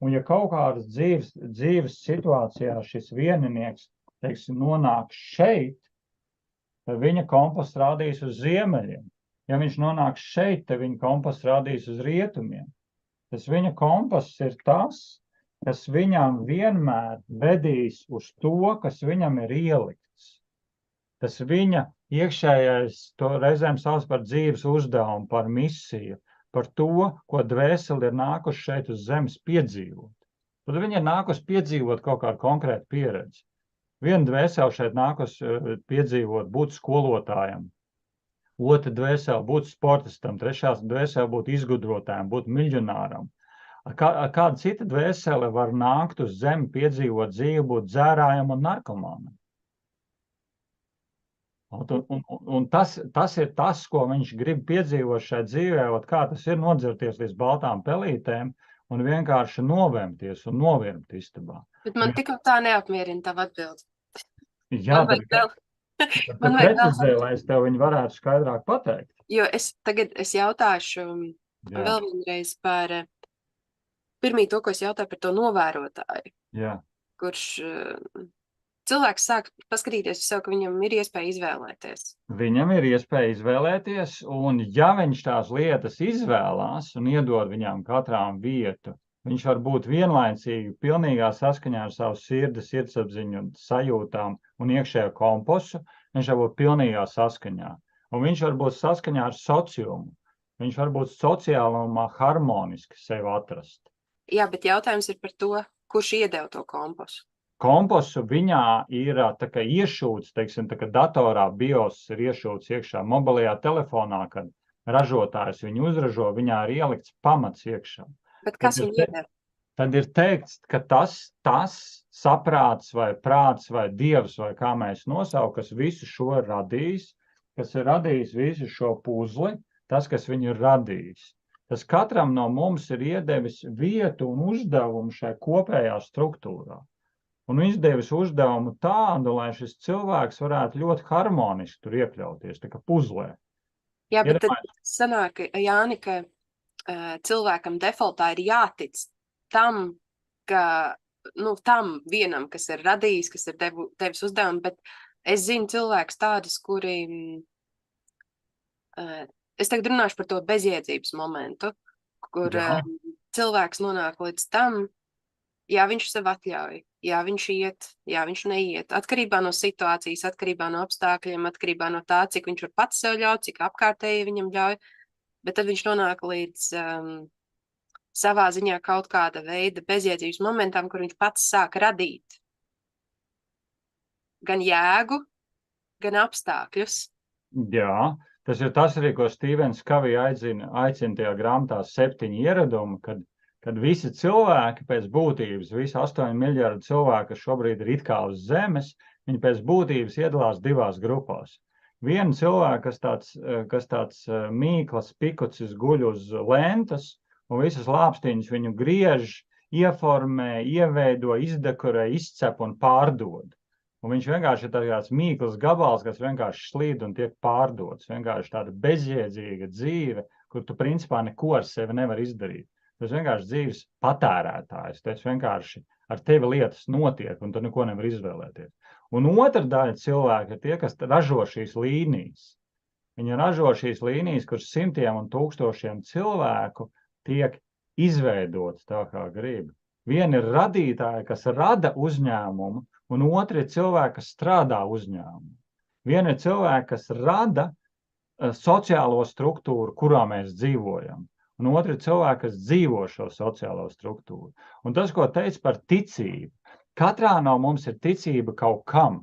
Un ja kaut kādas dzīves situācijā šis vieninieks, teiksim, nonāk šeit, tad viņa komposts rādīs uz ziemeļiem. Ja viņš nonāks šeit, tad viņa komposts rādīs uz rietumiem. Tas viņa komposts ir tas, kas viņam vienmēr vedīs uz to, kas viņam ir ielikts. Tas viņa iekšējais, to reizēm sauc par dzīves uzdevumu, par misiju, par to, ko dvēseli ir nākuši šeit uz zemes piedzīvot. Tad viņi ir nākuši piedzīvot kaut kādu konkrētu pieredzi. Viena dvēseli šeit nākusi piedzīvot būt skolotājam, otra dvēseli būt sportistam, trešās dvēseli būt izgudrotājam, būt miļjonāram. Kāda cita dvēsele var nākt uz zemi, piedzīvot dzīvi, būt dzērājam un narkomānam? Un tas ir tas, ko viņš grib piedzīvot šai dzīvē, kā tas ir nodzerties līdz baltām pelītēm un vienkārši novemties un novirmt istabā. Bet man tik un tā neapmierina tava atbildi. Jā, tad precizē, lai es tev viņu varētu skaidrāk pateikt. Jo es jautāšu vēl vienreiz par pirmīt to, ko es jautāju par to novērotāju. Jā. Kurš cilvēks sāk paskatīties uz sevi, ka viņam ir iespēja izvēlēties. Viņam ir iespēja izvēlēties, un ja viņš tās lietas izvēlās un iedod viņām katrām vietu, viņš var būt vienlaicīgi pilnīgā saskaņā ar savu sirdsapziņu, sajūtām un iekšējo kompasu, viņš var būt pilnīgā saskaņā. Un viņš var būt saskaņā ar sociumu. Viņš var būt sociālumā harmoniski sevi atrast. Jā, bet jautājums ir par to, kurš iedeva to kompasu. Kompasu viņā ir tā kā iešūts, teiksim, tā kā datorā BIOS ir iešūts iekšā, mobilajā telefonā, kad ražotājs viņu uzražo, viņā ir ielikts pamats iekšā. Bet kas viņu iedeva? Tad ir teikts, ka tas saprāts vai prāts vai dievs vai kā mēs nosaukt, kas visu šo ir radījis, kas ir radījis visu šo puzli, tas, kas viņu ir radījis. Tas katram no mums ir iedevis vietu un uzdevumu šai kopējā struktūrā. Un izdevis uzdevumu tādu, lai šis cilvēks varētu ļoti harmoniski tur iekļauties, tā kā puzlē. Jā, bet tad sanāk, Jāni, ka cilvēkam defaultā ir jātic tam, tam vienam, kas ir radījis, kas ir devis uzdevumu, bet es zinu cilvēkus tādus, kuri, es tagad runāšu par to bezjēdzības momentu, kur cilvēks nonāk līdz tam, jā, viņš sev atļauj, jā, viņš iet, jā, viņš neiet, atkarībā no situācijas, atkarībā no apstākļiem, atkarībā no tā, cik viņš var pats sev ļaut, cik apkārtēji viņam ļauj, bet tad viņš nonāk līdz savā ziņā kaut kāda veida bezjēdzības momentam, kur viņš pats sāk radīt gan jēgu, gan apstākļus. Jā, tas ir tas arī, ko Stevens Covey aicina tajā grāmatā 7 ieradumi, kad visi cilvēki pēc būtības, visi 8 miljardi cilvēki, kas šobrīd ir it kā uz zemes, viņi pēc būtības iedalās 2 grupās. Vienu cilvēku, kas tāds mīklas pikucis guļ uz lentas, un visas lāpstiņas viņu griež, ieformē, ieveido, izdekorē, izcep un pārdod. Un viņš vienkārši ir tāds mīklas gabals, kas vienkārši slīd un tiek pārdots. Vienkārši tāda bezjēdzīga dzīve, kur tu principā neko ar sevi nevar izdarīt. Tas vienkārši dzīves patērētājs. Tas vienkārši ar tevi lietas notiek, un tu neko nevar izvēlēties. Un otra daļa cilvēki ir tie, kas ražo šīs līnijas. Viņi ražo šīs līnijas, kur simtiem un tūkstošiem cilvēku tiek izveidots tā kā grib. Viena ir radītāja, kas rada uzņēmumu, un otra ir cilvēki, kas strādā uzņēmumu. Viena ir cilvēki, kas rada sociālo struktūru, kurā mēs dzīvojam. Un otra ir cilvēki, kas dzīvo šo sociālo struktūru. Un tas, ko teica par ticību, katrā no mums ir ticība kaut kam.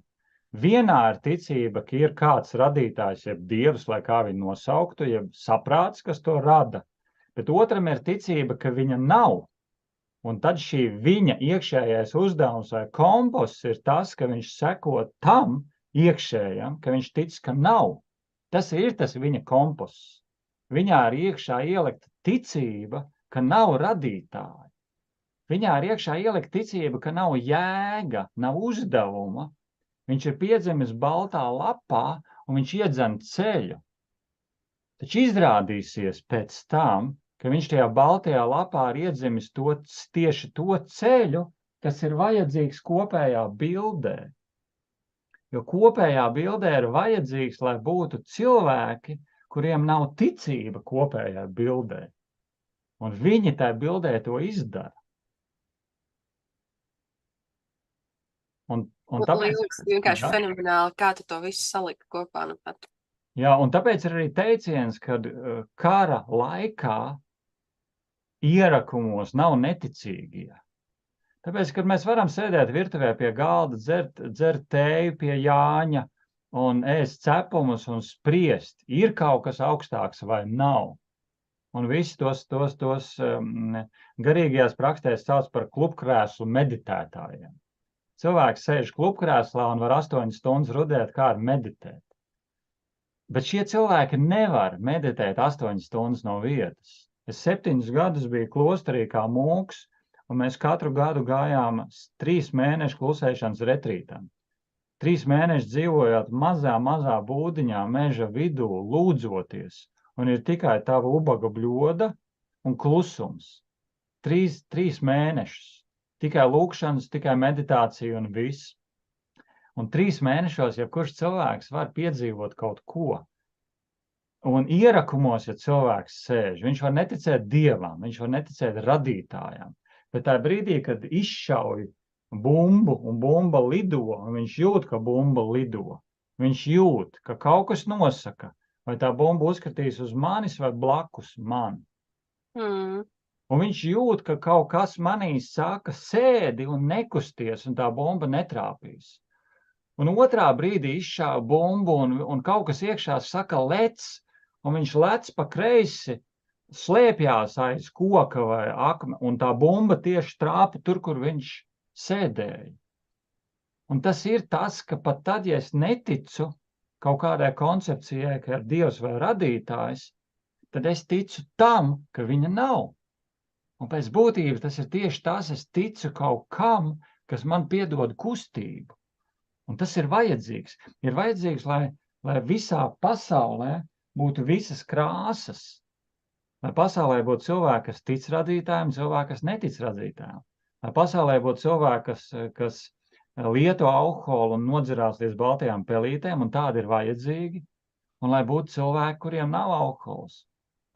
Vienā ir ticība, ka ir kāds radītājs, jeb dievs, lai kā viņu nosauktu, jeb saprāts, kas to rada. Bet otram ir ticība, ka viņa nav. Un tad šī viņa iekšējais uzdevums vai kompass ir tas, ka viņš seko tam iekšējam, ka viņš tic, ka nav. Tas ir tas viņa kompass. Viņā ir iekšā ielikta ticība, ka nav radītāja. Viņā ir iekšā ielikta ticība, ka nav jēga, nav uzdevuma. Viņš ir piedzimis baltā lapā un viņš iedzen ceļu. Taču izrādīsies pēc tam, ka viņš tajā baltajā lapā ir iedzimis tieši to ceļu, kas ir vajadzīgs kopējā bildē. Jo kopējā bildē ir vajadzīgs, lai būtu cilvēki, kuriem nav ticība kopējā bildē. Un viņi tajā bildē to izdara. Un tāpēc, Liekas, vienkārši fenomenāli, kā tu to visu saliki kopā nu pat. Jā, un tāpēc ir arī teiciens, kad kara laikā ierakumos nav neticīgie. Tāpēc, kad mēs varam sēdēt virtuvē pie galda, dzert tēju pie Jāņa un ēst cepumus un spriest, ir kaut kas augstāks vai nav. Un visi tos garīgajās praksēs sauc par klubkrēslu meditētājiem. Cilvēks sēž klubkrēslā un var 8 stundas rudēt, kā ar meditēt. Bet šie cilvēki nevar meditēt 8 stundas no vietas. Es 7 gadus biju klosterī kā mūks, un mēs katru gadu gājām 3 mēnešu klusēšanas retrītam. 3 mēneši dzīvojot mazā būdiņā meža vidū, lūdzoties, un ir tikai tava ubaga bļoda un klusums. 3 mēnešus. Tikai lūkšanas, tikai meditācija un viss. Un 3 mēnešos, ja kurš cilvēks var piedzīvot kaut ko. Un ierakumos, ja cilvēks sēž, viņš var neticēt Dievam, viņš var neticēt radītājam. Bet tajā brīdī, kad izšauj bumbu un bumba lido, un viņš jūt, ka bumba lido, viņš jūt, ka kaut kas nosaka, vai tā bumba uzskatīs uz manis vai blakus man. Un viņš jūt, ka kaut kas manī saka sēdi un nekusties, un tā bumba netrāpīs. Un otrā brīdī izšāva bumbu, un kaut kas iekšā saka lec, un viņš lec pa kreisi, slēpjās aiz koka vai akme, un tā bumba tieši trāpa tur, kur viņš sēdēja. Un tas ir tas, ka pat tad, ja es neticu kaut kādai koncepcijai, ka ir Dievs vai radītājs, tad es ticu tam, ka viņa nav. Un pēc būtības tas ir tieši tas, es ticu kaut kam, kas man piedod kustību. Un tas ir vajadzīgs. Ir vajadzīgs, lai visā pasaulē būtu visas krāsas. Lai pasaulē būtu cilvēki, kas tic radītājiem, cilvēki, kas netic radītājiem. Lai pasaulē būtu cilvēki, kas lieto alkoholu un nodzirās līdz baltajām pelītēm, un tādi ir vajadzīgi. Un lai būtu cilvēki, kuriem nav alkohols.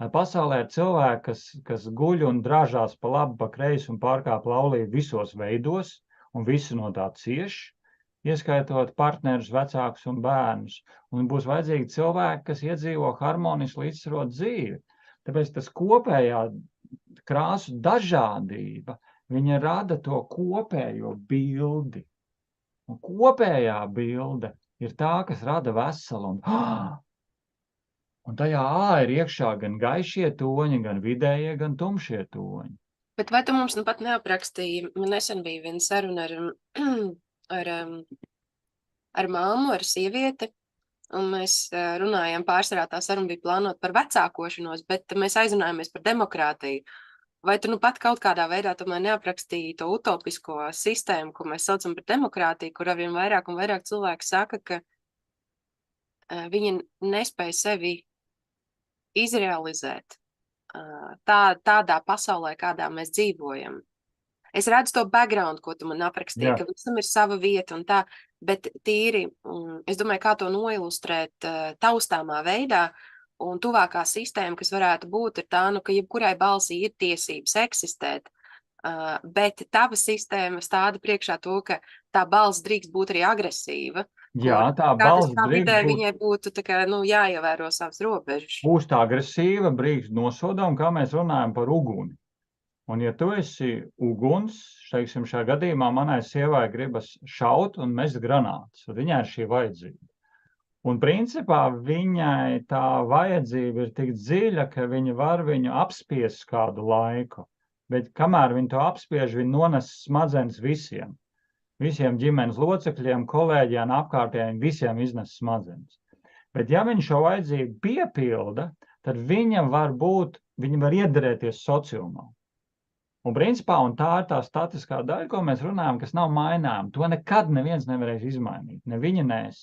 Lai pasaulē ir cilvēki, kas guļ un dražās pa labi, pa kreisi un pārkāp laulību visos veidos, un visi no tā cieš, ieskaitot partnerus, vecākus un bērnus. Un būs vajadzīgi cilvēki, kas iedzīvo harmonisku līdzsvarotu dzīvi. Tāpēc tas kopējā krāsu dažādība, viņa rada to kopējo bildi. Un kopējā bilde ir tā, kas rada veselumu. Un tajā ir iekšā gan gaišie toņi, gan vidējie, gan tumšie toņi. Bet vai tu mums nu pat neaprakstīji, man nesen bija viena saruna ar mammu, ar sievieti, un mēs runājām, pārsvarā tā saruna bija plānot par vecākošanos, bet mēs aizrunājāmies par demokrātiju. Vai tu nu pat kaut kādā veidā tomēr neaprakstīji to utopisko sistēmu, ko mēs saucam par demokrātiju, kur arvien vairāk un vairāk cilvēki saka, ka viņi nespēja sevi izrealizēt tādā pasaulē, kādā mēs dzīvojam. Es redzu to background, ko tu man aprakstīji, ka visam ir sava vieta un tā, bet tīri, es domāju, kā to noilustrēt taustāmā veidā, un tuvākā sistēma, kas varētu būt, ir tā, ka jebkurai balsī ir tiesības eksistēt, bet tava sistēma stāda priekšā to, ka tā balss drīkst būt arī agresīva. Jā, tā balss drīkst būt. Viņai būtu tā kā, jāievēro savas robežas. Būs tā agresīva, brīkst nosodām, kā mēs runājam par uguni. Un ja tu esi uguns, teiksim, šajā gadījumā manai sievai gribas šaut un mest granātas, viņai ir šī vajadzība. Un principā viņai tā vajadzība ir tik dziļa, ka viņa var viņu apspiest kādu laiku. Bet kamēr viņa to apspiež, viņa nones smadzenes visiem. Visiem ģimenes locekļiem, kolēģiem, apkārtējiem, visiem iznes smadzenes. Bet ja viņa šo vajadzību piepilda, tad viņa var iederēties sociumā. Un principā, un tā ir tā statiskā daļa, ko mēs runājam, kas nav maināma. To nekad neviens nevarēs izmainīt, ne viņa nes.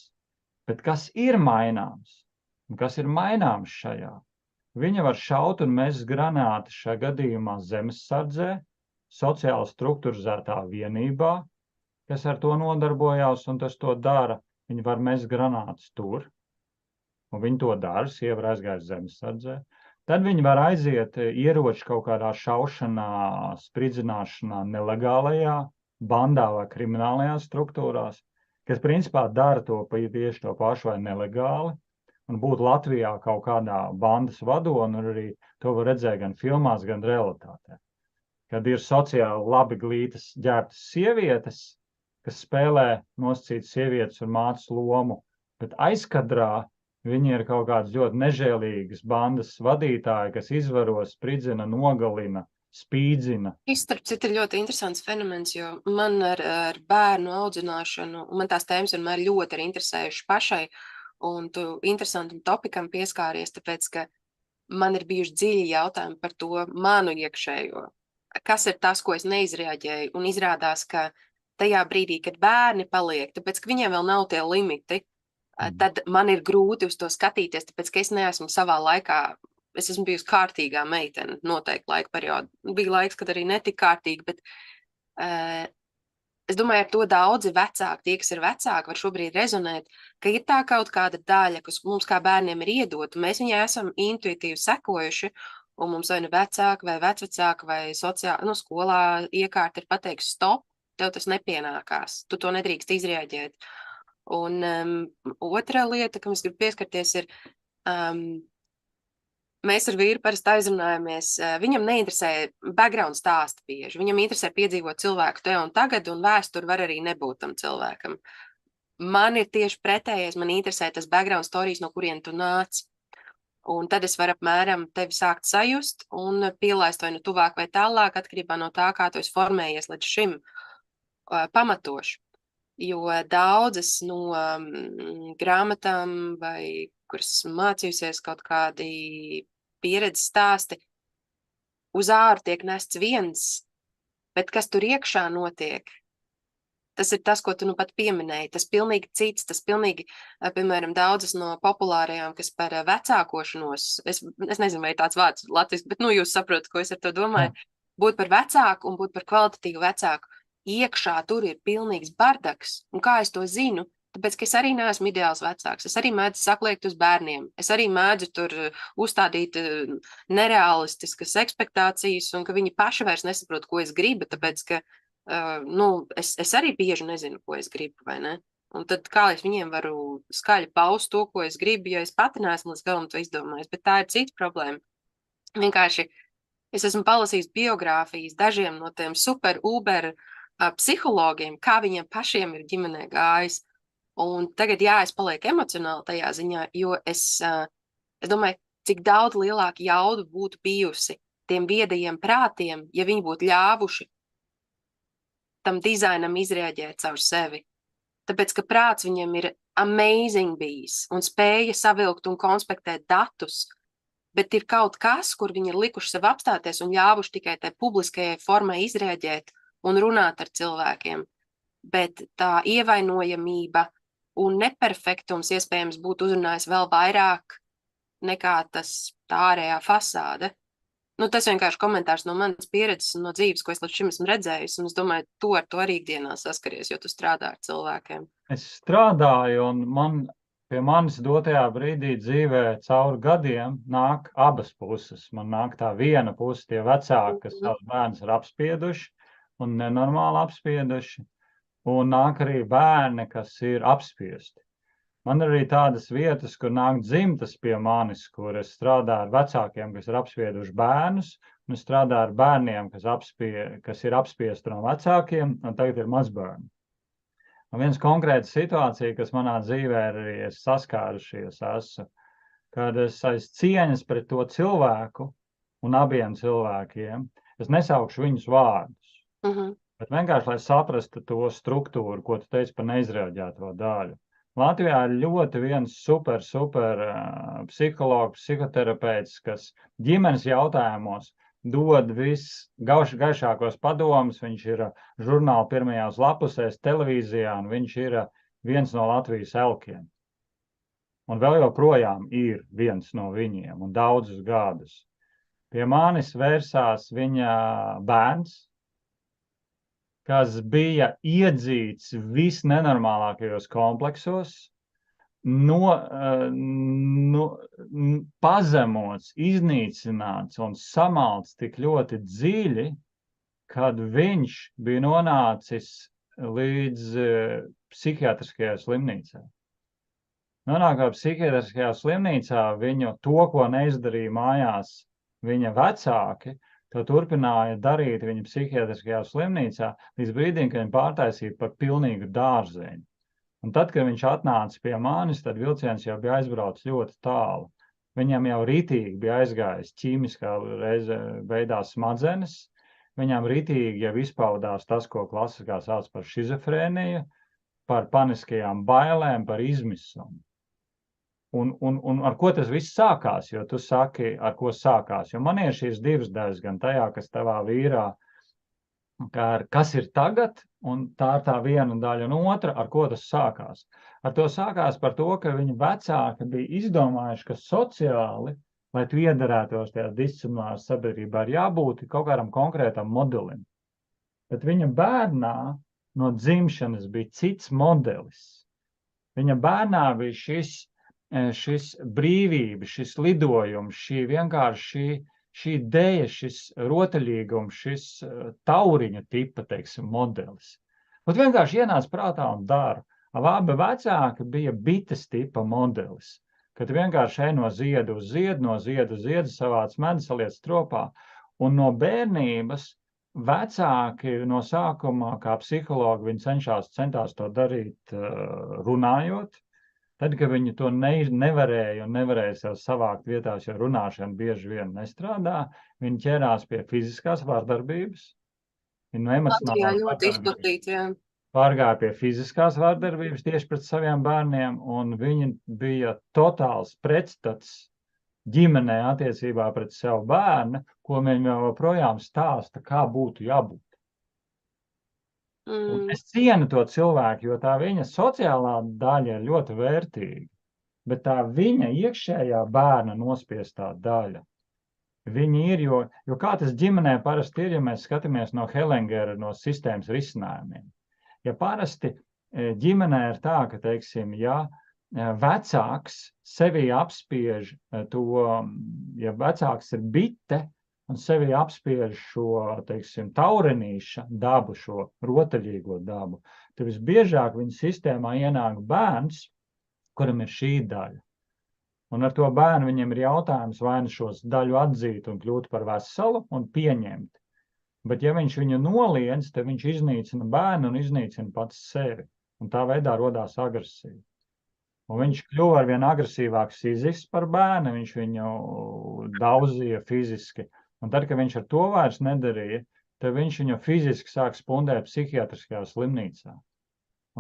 Bet kas ir maināms, un kas ir maināms šajā, Viņa var šaut un mest granāti šajā gadījumā zemessardzē, sociāli strukturizētā vienībā, kas ar to nodarbojās un tas to dara. Viņi var mest granātus tur, un viņi to dara, sieva ir aizgājusi zemessardzē. Tad viņi var aiziet ieroči kaut kādā šaušanā, spridzināšanā nelegālajā bandā vai kriminālajās struktūrās, kas principā dara to tieši to pašu vai nelegāli, un būt Latvijā kaut kādā bandas vadoni, un arī to var redzēt gan filmās, gan realitātē. Kad ir sociāli labi glītas ģērbtas sievietes, kas spēlē nosacītas sievietes un mātes lomu, bet aizkadrā viņi ir kaut kādas ļoti nežēlīgas bandas vadītāji, kas izvaro, spridzina, nogalina, spīdzina. Starp citu, ir ļoti interesants fenomens, jo man ar bērnu audzināšanu, man tās tēmas vienmēr ļoti ir interesējušas pašai, un tu interesantam topikam pieskāries, tāpēc, ka man ir bijuši dziļi jautājumi par to manu iekšējo. Kas ir tas, ko es neizreaģēju, un izrādās, ka tajā brīdī, kad bērni paliek, tāpēc, ka viņiem vēl nav tie limiti, tad man ir grūti uz to skatīties, tāpēc, ka es neesmu savā laikā, es esmu bijusi kārtīgā meitene noteikti laika periodu. Bija laiks, kad arī netika kārtīgi, bet es domāju, ar to daudzi vecāki, tie, kas ir vecāki, var šobrīd rezonēt, ka ir tā kaut kāda daļa, kas mums kā bērniem ir iedota, mēs viņai esam intuitīvi sekojuši, un mums vai nu vecāki, vai vecvecāki, vai sociāli, skolā iekārt ir pateiks stop, tev tas nepienākās, tu to nedrīkst izreaģēt. Un otra lieta, kam es gribu pieskarties, ir mēs ar vīru parasti aizrunājamies, viņam neinteresē background stāsti bieži, viņam interesē piedzīvot cilvēku te un tagad, un vēsturi var arī nebūt tam cilvēkam. Man ir tieši pretējais, man interesē tas background stories, no kurien tu nāc. Un tad es varu apmēram tevi sākt sajust un pielaist vai nu tuvāk vai tālāk, atkarībā no tā, kā tu esi formējies līdz šim pamatoši. Jo daudzas no grāmatām vai kuras mācījusies kaut kādi pieredzes stāsti, uz āru tiek nests viens, bet kas tur iekšā notiek, tas ir tas, ko tu nu pat pieminēji, tas pilnīgi cits, tas pilnīgi, piemēram, daudzas no populārajām, kas par vecākošanos, es nezinu, vai tāds vārds latviski, bet jūs saprotat, ko es ar to domāju, būt par vecāku un būt par kvalitatīvu vecāku. Iekšā tur ir pilnīgs bardaks, un kā es to zinu, tāpēc, ka es arī neesmu ideāls vecāks, es arī mēdzu saklēkt uz bērniem, es arī mēdzu tur uzstādīt nerealistiskas ekspektācijas, un ka viņi paši vairs nesaprot, ko es gribu, tāpēc, ka es arī bieži nezinu, ko es gribu, vai ne? Un tad kā es viņiem varu skaļi paust to, ko es gribu, ja es pati neesmu līdz galam to izdomājis, bet tā ir cita problēma. Vienkārši es esmu palasījis biogrāfijas dažiem no tiem super uber psihologiem, kā viņiem pašiem ir ģimenē gājis. Un tagad, es palieku emocionāli tajā ziņā, jo es domāju, cik daudz lielāka jauda būtu bijusi tiem viedajiem prātiem, ja viņi būtu ļāvuši tam dizainam izreaģēt caur sevi. Tāpēc, ka prāts viņiem ir amazing bijis un spēja savilkt un konspektēt datus, bet ir kaut kas, kur viņi ir likuši sev apstāties un ļāvuši tikai tai publiskajai formai izreaģēt un runāt ar cilvēkiem. Bet tā ievainojamība un neperfektums iespējams būtu uzrunājis vēl vairāk nekā tā ārējā fasāde. Tas vienkārši komentārs no manas pieredzes un no dzīves, ko es līdz šim esmu redzējis, un es domāju, tu ar to arī ikdienā saskaries, jo tu strādā ar cilvēkiem. Es strādāju, un pie manis dotajā brīdī dzīvē cauri gadiem nāk abas puses. Man nāk tā viena puse, tie vecāki, kas savus bērnus ir apspieduši un nenormāli apspieduši, un nāk arī bērni, kas ir apspiesti. Man ir arī tādas vietas, kur nāk dzimtas pie manis, kur es strādāju ar vecākiem, kas ir apspieduši bērnus, un es strādāju ar bērniem, kas ir apspiesti no vecākiem, un tagad ir mazbērni. Un viens konkrēta situācija, kas manā dzīvē arī es saskārušies esmu, kad es aiz cieņas pret to cilvēku un abiem cilvēkiem, es nesaukšu viņus vārdus. Bet vienkārši, lai saprastu to struktūru, ko tu teici par neizreaģēto daļu. Latvijā ir ļoti viens super psihologs, psihoterapeits, kas ģimenes jautājumos dod visgaišākos padomus. Viņš ir žurnāla pirmajās lapusēs, televīzijā, un viņš ir viens no Latvijas elkiem. un vēl joprojām ir viens no viņiem, un daudzus gadus. Pie manis vērsās viņa bērns, kas bija iedzīts visnenormālākajos kompleksos, pazemots, iznīcināts un samalts tik ļoti dziļi, kad viņš bija nonācis līdz psihiatriskajā slimnīcā. Nonākot psihiatriskajā slimnīcā, viņu to, ko neizdarīja mājās viņa vecāki, to turpināja darīt viņa psihiatriskajā slimnīcā līdz brīdim, kad viņi pārtaisīja par pilnīgu dārzeņu. Un tad, kad viņš atnāca pie manis, tad vilciens jau bija aizbraucis ļoti tālu. Viņam jau ritīgi bija aizgājis ķīmiskā veidā smadzenes, viņam ritīgi jau izpaudās tas, ko klasiskā sauc par šizofrēniju, par paniskajām bailēm, par izmisumu. Un ar ko tas viss sākās, jo tu saki, ar ko sākās. Jo man ir šīs divas daļas, gan tajā, kas tavā vīrā, kas ir tagad, un tā ir tā viena daļa, un otra, ar ko tas sākās. Ar to sākās par to, ka viņa vecāki bija izdomājuši, ka sociāli, lai tu iedarētos tajā disciplinārā sabiedrībā, ir jābūt kaut kādam konkrētam modelim. Bet viņa bērnā no dzimšanas bija cits modelis. Viņa bērnā bija šis brīvība, šis lidojums, šī deja, šis rotaļīgums, šis tauriņa tipa, teiksim, modelis. Un vienkārši ienāca prātā un dara. Abi vecāki bija bites tipa modelis, kad vienkārši ej no ziedu uz ziedu, no ziedu uz ziedu, savāc medus, saliec stropā. Un no bērnības vecāki no sākumā, kā psihologi, viņi centās to darīt runājot. Tad, kad viņi to nevarēja un nevarēja sev savākt vietās, jo runāšana bieži vien nestrādā, viņi ķērās pie fiziskās vardarbības. Viņi no emocionālās vardarbības pārgāja pie fiziskās vardarbības tieši pret saviem bērniem, un viņi bija totāls pretstats ģimenē attiecībā pret savu bērnu, ko viņi joprojām stāsta, kā būtu jābūt. Un es cienu to cilvēku, jo tā viņa sociālā daļa ir ļoti vērtīga, bet tā viņa iekšējā bērna nospiestā daļa, viņi ir, jo kā tas ģimenē parasti ir, ja mēs skatāmies no Hellingera, no sistēmas risinājumiem. Ja parasti ģimenē ir tā, ka, teiksim, ja vecāks sevi apspiež to, ja vecāks ir bite, un sevi apspiež šo, teiksim, taurenīša dabu, šo rotaļīgo dabu, tad visbiežāk viņa sistēmā ienāk bērns, kuram ir šī daļa. Un ar to bērnu viņam ir jautājums vai nu šos daļu atzīt un kļūt par veselu un pieņemt. Bet ja viņš viņu noliedz, tad viņš iznīcina bērnu un iznīcina pats sevi. Un tā veidā rodās agresija. Un viņš kļuva arvien agresīvāks fiziski par bērnu, viņš viņu daudzīja fiziski. Un tad, kad viņš ar to vairs nedarīja, tad viņš viņu fiziski sāk spundēt psihiatriskajā slimnīcā.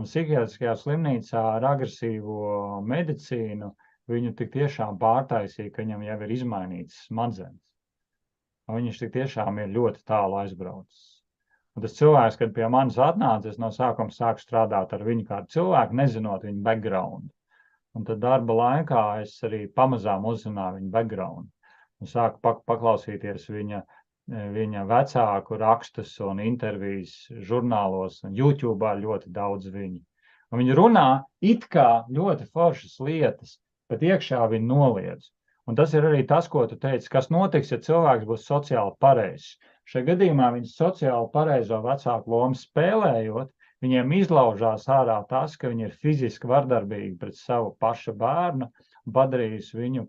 Un psihiatriskajā slimnīcā ar agresīvo medicīnu viņu tik tiešām pārtaisīja, ka viņam jau ir izmainīts smadzenes. Un viņš tik tiešām ir ļoti tālu aizbraucis. Un tas cilvēks, kad pie manis atnāca, es no sākuma sāku strādāt ar viņu kādu cilvēku, nezinot viņu background. Un tad darba laikā es arī pamazām uzzināju viņu background. Un sāku paklausīties viņa vecāku rakstus un intervijas žurnālos, un YouTube'ā ļoti daudz viņi. Un viņi runā it kā ļoti foršas lietas, bet iekšā viņi noliedz. Un tas ir arī tas, ko tu teici, kas notiks, ja cilvēks būs sociāli pareizs. Šajā gadījumā viņš sociāli pareizo vecāku lomu spēlējot, viņiem izlaužās ārā tas, ka viņi ir fiziski vardarbīgi pret savu paša bērnu un padarījis viņu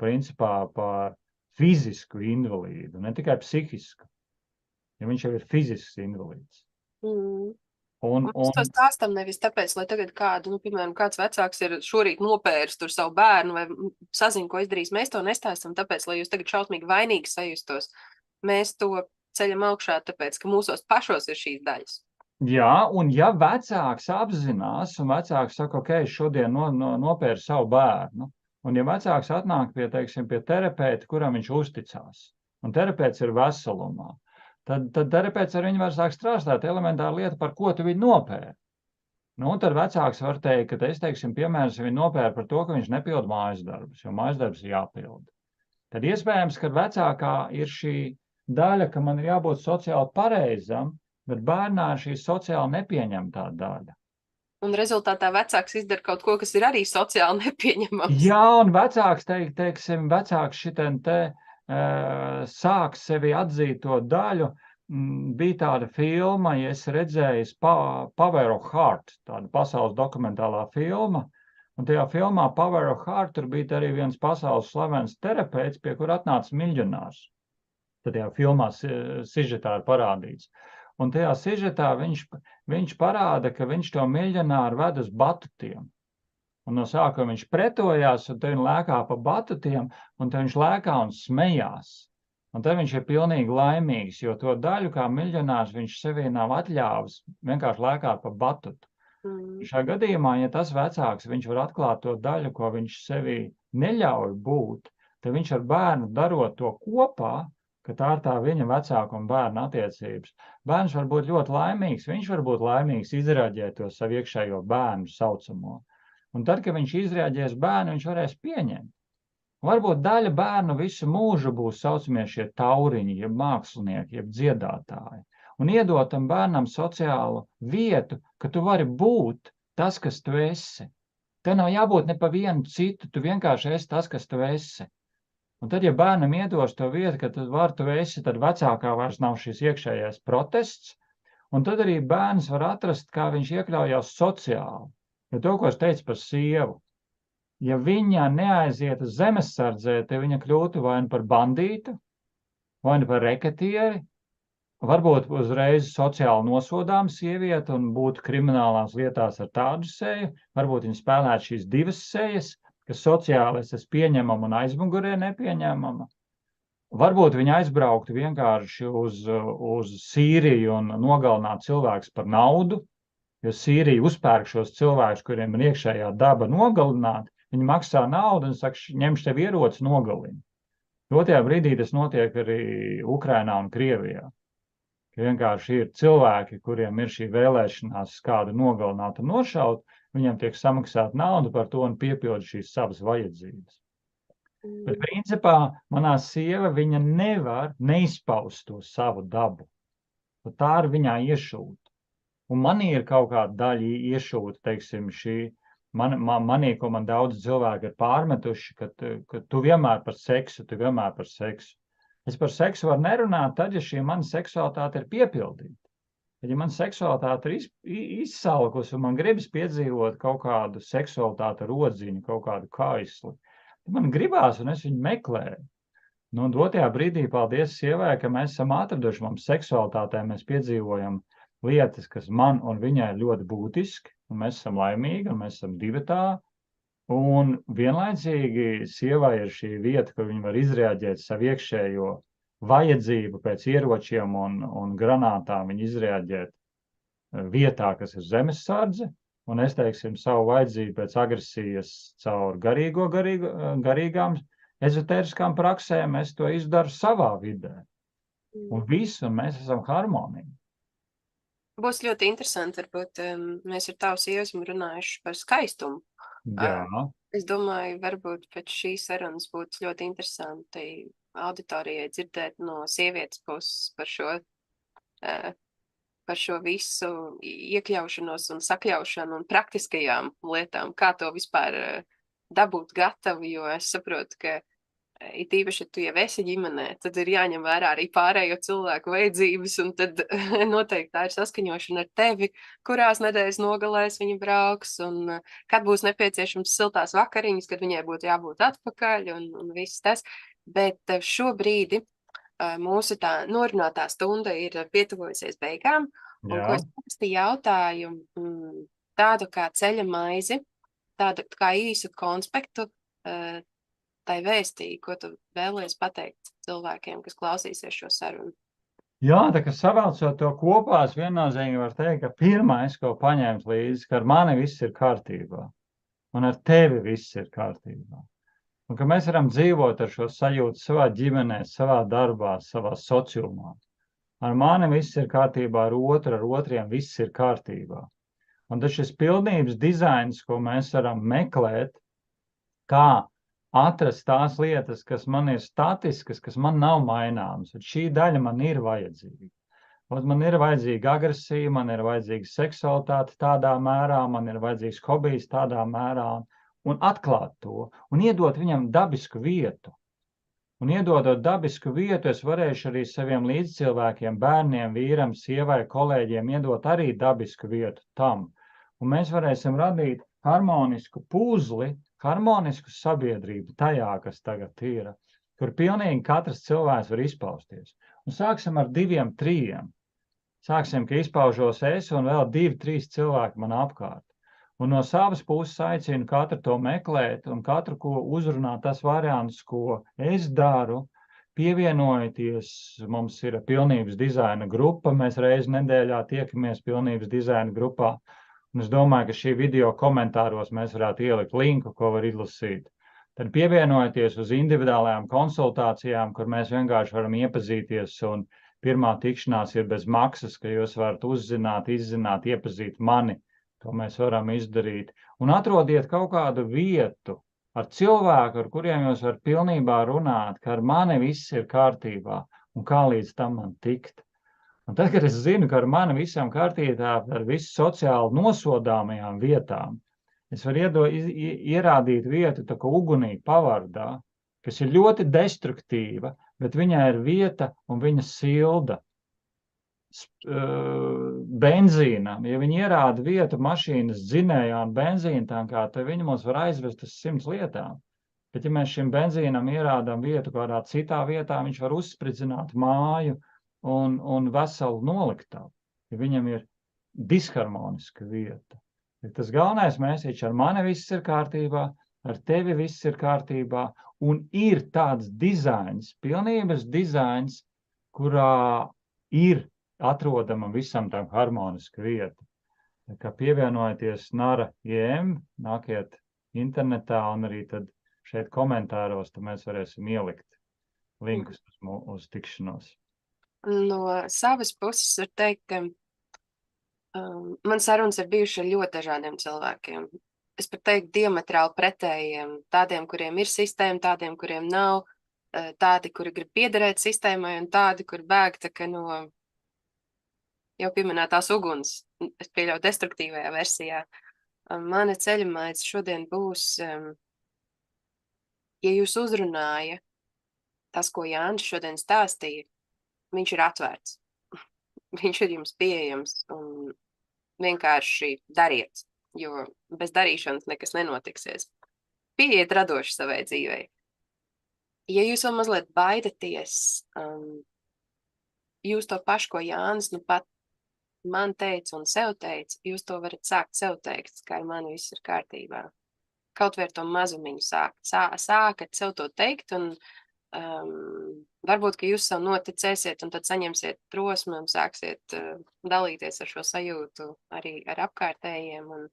principā par fizisku invalīdu, ne tikai psihisku, ja viņš jau ir fizisks invalīds. Mēs to stāstam nevis tāpēc, lai tagad piemēram, kāds vecāks ir šorīt nopēris tur savu bērnu vai sazina, ko izdarīs. Mēs to nestāstam tāpēc, lai jūs tagad šausmīgi vainīgi sajustos. Mēs to ceļam augšā tāpēc, ka mūsos pašos ir šīs daļas. Jā, un ja vecāks apzinās, un vecāks saka, ok, šodien nopēru savu bērnu, un ja vecāks atnāk pie terapeita, kuram viņš uzticās, un terapeits ir veselumā, tad terapeits ar viņu var sāk strādāt elementāru lietu, par ko tu viņu nopēri. Nu, tad vecāks var teikt, ka es, teiksim, piemēram, viņu nopēru par to, ka viņš nepilda mājas darbus, jo mājas darbus ir jāpilda. Tad iespējams, ka vecākā ir šī daļa, ka man ir jābūt sociāli pareizam, bet bērnā ir šī sociāli nepieņemtā daļa. Un rezultātā vecāks izdara kaut ko, kas ir arī sociāli nepieņemams. Jā, un vecāks, teiksim, vecāks šitien te sāk sevi atzīt to daļu. Bija tāda filma, ja es redzēju Power of Heart, tāda pasaules dokumentālā filma, un tajā filmā Power of Heart tur bija arī viens pasaules slavens terapeits, pie kur atnāca miļjonārs. Tad tajā filmā sižetā ir parādīts. Un tajā sižetā viņš parāda, ka viņš to miļjonāru ved uz batutiem. Un no sākuma viņš pretojās, un tad viņš lēkā pa batutiem, un tad viņš lēkā un smejās. Un tad viņš ir pilnīgi laimīgs, jo to daļu kā miļjonārs viņš sevī nav atļāvis vienkārši lēkāt pa batutu. Šā gadījumā, ja tas vecāks, viņš var atklāt to daļu, ko viņš sevī neļauj būt, tad viņš ar bērnu darot to kopā, ka tā ir tā viņa vecāka un bērna attiecības. Bērns var būt ļoti laimīgs, viņš var būt laimīgs izreaģēt to savu iekšējo bērnu saucamo. Un tad, kad viņš izreaģēs bērnu, viņš varēs pieņemt. Varbūt daļa bērnu visu mūžu būs saucamie šie tauriņi, jeb mākslinieki, jeb dziedātāji. Un iedot tam bērnam sociālu vietu, ka tu vari būt tas, kas tu esi. Tev nav jābūt ne pa vienu citu, tu vienkārši esi tas, kas tu esi. Un tad, ja bērnam iedos to vietu, ka tu esi, tad vecākā vairs nav šis iekšējais protests, un tad arī bērns var atrast, kā viņš iekļaujās sociāli. Jo to, ko es teicu par sievu, ja viņa neaiziet uz zemesardzē, tad viņa kļūtu vai nu par bandītu, vai nu par reketieri, varbūt uzreiz sociāli nosodām sievieti un būtu kriminālās lietās ar tādu seju, varbūt viņa spēlētu šīs divas sejas, ka sociāli es esmu pieņemama un aizmugurē nepieņemama. Varbūt viņa aizbrauktu vienkārši uz Sīriju un nogalinātu cilvēkus par naudu, jo Sīrija uzpērk šos cilvēkus, kuriem ir iekšējā daba nogalināt. Viņi maksā naudu un saka, ņemš tev ieroci, nogalini. Otrajā brīdī tas notiek arī Ukrainā un Krievijā. Ka vienkārši ir cilvēki, kuriem ir šī vēlēšanās kādu nogalināt un nošaut, viņam tiek samaksāt naudu par to un piepild šīs savas vajadzības. Bet principā manā sieva, viņa nevar neizpaust to savu dabu. Tā ir viņā iešūta. Un manī ir kaut kāda daļa iešūta, teiksim, šī manī, ko man daudz cilvēki ir pārmetuši, ka tu vienmēr par seksu, Es par seksu varu nerunāt tad, ja šī mana seksualitāte ir piepildīta. Tad, ja mana seksualitāte ir izsalkusi un man gribas piedzīvot kaut kādu seksualitāti rodziņu, kaut kādu kaisli, tad man gribās un es viņu meklēju. Nu, un dotajā brīdī, paldies sievai, ka mēs esam atraduši, mums seksualitātē mēs piedzīvojam lietas, kas man un viņai ir ļoti būtiski, un mēs esam laimīgi, un mēs esam divatā, un vienlaicīgi sievai ir šī vieta, kur viņa var izreaģēt savu iekšējo vajadzību pēc ieročiem un granātām, viņa izreaģēt vietā, kas ir zemessardze, un es, teiksim, savu vajadzību pēc agresijas caur garīgām ezotēriskām praksēm, es to izdaru savā vidē. Un visu, un mēs esam harmonīgi. Būs ļoti interesanti, varbūt mēs ar tavu sievu esam runājuši par skaistumu. Jā. Es domāju, varbūt pēc šīs sarunas būtu ļoti interesanti auditorijai dzirdēt no sievietes puses par šo visu iekļaušanos un sakļaušanu un praktiskajām lietām, kā to vispār dabūt gatavu, jo es saprotu, ka it īpaši, ja tu jau esi ģimenē, tad ir jāņem vērā arī pārējo cilvēku vajadzības, un tad noteikti tā ir saskaņošana ar tevi, kurās nedēļas nogalēs viņa brauks, un kad būs nepieciešams siltās vakariņas, kad viņai būtu jābūt atpakaļ, un viss tas. Bet šobrīd mūsu tā norunātā stunda ir pietuvojusies beigām, un ko es parasti jautāju tādu kā ceļa maizi, tādu kā īsu konspektu, tai vēstī, ko tu vēlies pateikt cilvēkiem, kas klausīsies šo sarunu? Jā, tā kā savācot to kopā, es viennozīmīgi varu teikt, ka pirmais, ko paņemt līdzi, ka ar mani viss ir kārtībā, un ar tevi viss ir kārtībā. Un ka mēs varam dzīvot ar šo sajūtu savā ģimenē, savā darbā, savā sociumā. Ar mani viss ir kārtībā, ar otriem viss ir kārtībā. Un tas šis pilnības dizains, ko mēs varam meklēt, kā atrast tās lietas, kas man ir statiskas, kas man nav maināmas. Un šī daļa man ir vajadzīga. Man ir vajadzīga agresija, man ir vajadzīga seksualitāte tādā mērā, man ir vajadzīgs hobijs tādā mērā, un atklāt to, un iedot viņam dabisku vietu. Un iedodot dabisku vietu, es varēšu arī saviem līdzcilvēkiem, bērniem, vīram, sievai, kolēģiem iedot arī dabisku vietu tam. Un mēs varēsim radīt harmonisku puzli, harmonisku sabiedrību tajā, kas tagad ir, kur pilnīgi katrs cilvēks var izpausties. Un sāksim ar 2, 3. Sāksim, ka izpaužos es un vēl 2, 3 cilvēki man apkārt. Un no savas puses aicinu katru to meklēt un katru, ko uzrunā tas variants, ko es daru, pievienojoties. Mums ir pilnības dizaina grupa, mēs reizi nedēļā tiekamies pilnības dizaina grupā. Un es domāju, ka šī video komentāros mēs varētu ielikt linku, ko var izlasīt. Tad pievienojoties uz individuālajām konsultācijām, kur mēs vienkārši varam iepazīties, un pirmā tikšanās ir bez maksas, ka jūs varat uzzināt, izzināt, iepazīt mani. To mēs varam izdarīt. Un atrodiet kaut kādu vietu ar cilvēku, ar kuriem jūs varat pilnībā runāt, ka ar mani viss ir kārtībā un kā līdz tam man tikt. Un tad, kad es zinu, ka ar mani visam kārtībā ar visu sociāli nosodāmajām vietām, es varu ierādīt vietu tā kā ugunī pavardā, kas ir ļoti destruktīva, bet viņai ir vieta un viņa silda. Benzīnam, ja viņi ierāda vietu mašīnas dzinējā un benzīntankā, tad viņi mums var aizvest uz 100 lietām. Bet ja mēs šim benzīnam ierādām vietu kādā citā vietā, viņš var uzspridzināt māju un veselu noliktavu, ja viņam ir disharmoniska vieta. Ja tas galvenais mēsīčs, ar mani viss ir kārtībā, ar tevi viss ir kārtībā, un ir tāds dizains, pilnības dizains, kurā ir atrodama visam tam harmoniska vieta. Kā pievienojoties Nara IM, nākiet internetā un arī tad šeit komentāros, tad mēs varēsim ielikt linkus uz tikšanos. No savas puses var teikt, ka man sarunas ir bijušas ar ļoti dažādiem cilvēkiem. Es pat teiktu diametrāli pretējiem, tādiem, kuriem ir sistēma, tādiem, kuriem nav, tādi, kuri grib piederēt sistēmai un tādi, kur bēg tā kā no jau pieminētās uguns, es pieļauju destruktīvajā versijā. Mana ceļamaids šodien būs, ja jūs uzrunāja tas, ko Jānis šodien stāstīja, viņš ir atvērts. Viņš ir jums pieejams un vienkārši dariet, jo bez darīšanas nekas nenotiksies. Pieiet radoši savai dzīvei. Ja jūs vēl mazliet baidaties, jūs to pašu, ko Jānis nu pat man teica un sev teica, jūs to varat sākt sev teikt, ka ar mani viss ir kārtībā. Kaut vai ar to mazumiņu sākat sev to teikt, un varbūt, ka jūs sev noticēsiet, un tad saņemsiet drosmi un sāksiet dalīties ar šo sajūtu arī ar apkārtējiem. Un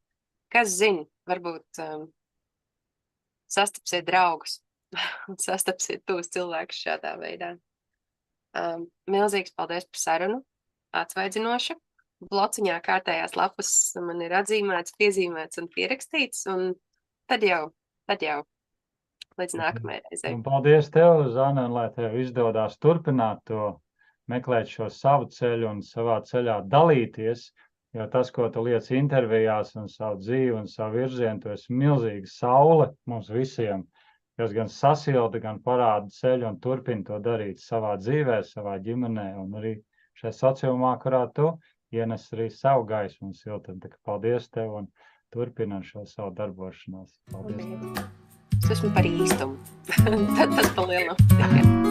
kas zina, varbūt sastapsiet draugus un sastapsiet tos cilvēkus šādā veidā. Milzīgs paldies par sarunu, atsvaidzinoša. Blociņā kārtējās lapas man ir atzīmēts, piezīmēts un pierakstīts, un tad jau līdz nākamajai reizei. Un paldies tev, Zana, un lai tev izdodās turpināt to, meklēt šo savu ceļu un savā ceļā dalīties, jo tas, ko tu liec intervijās un savu dzīvi un savu virzienu, tu esi milzīga saule mums visiem, kas gan sasilda, gan parāda ceļu un turpina to darīt savā dzīvē, savā ģimenē un arī šajā sociumā, kurā tu ienes arī savu gaismu un siltumu. Tā kā paldies tev un turpina šo savu darbošanos. Paldies. Es esmu par īstumu. Tas pa lielam.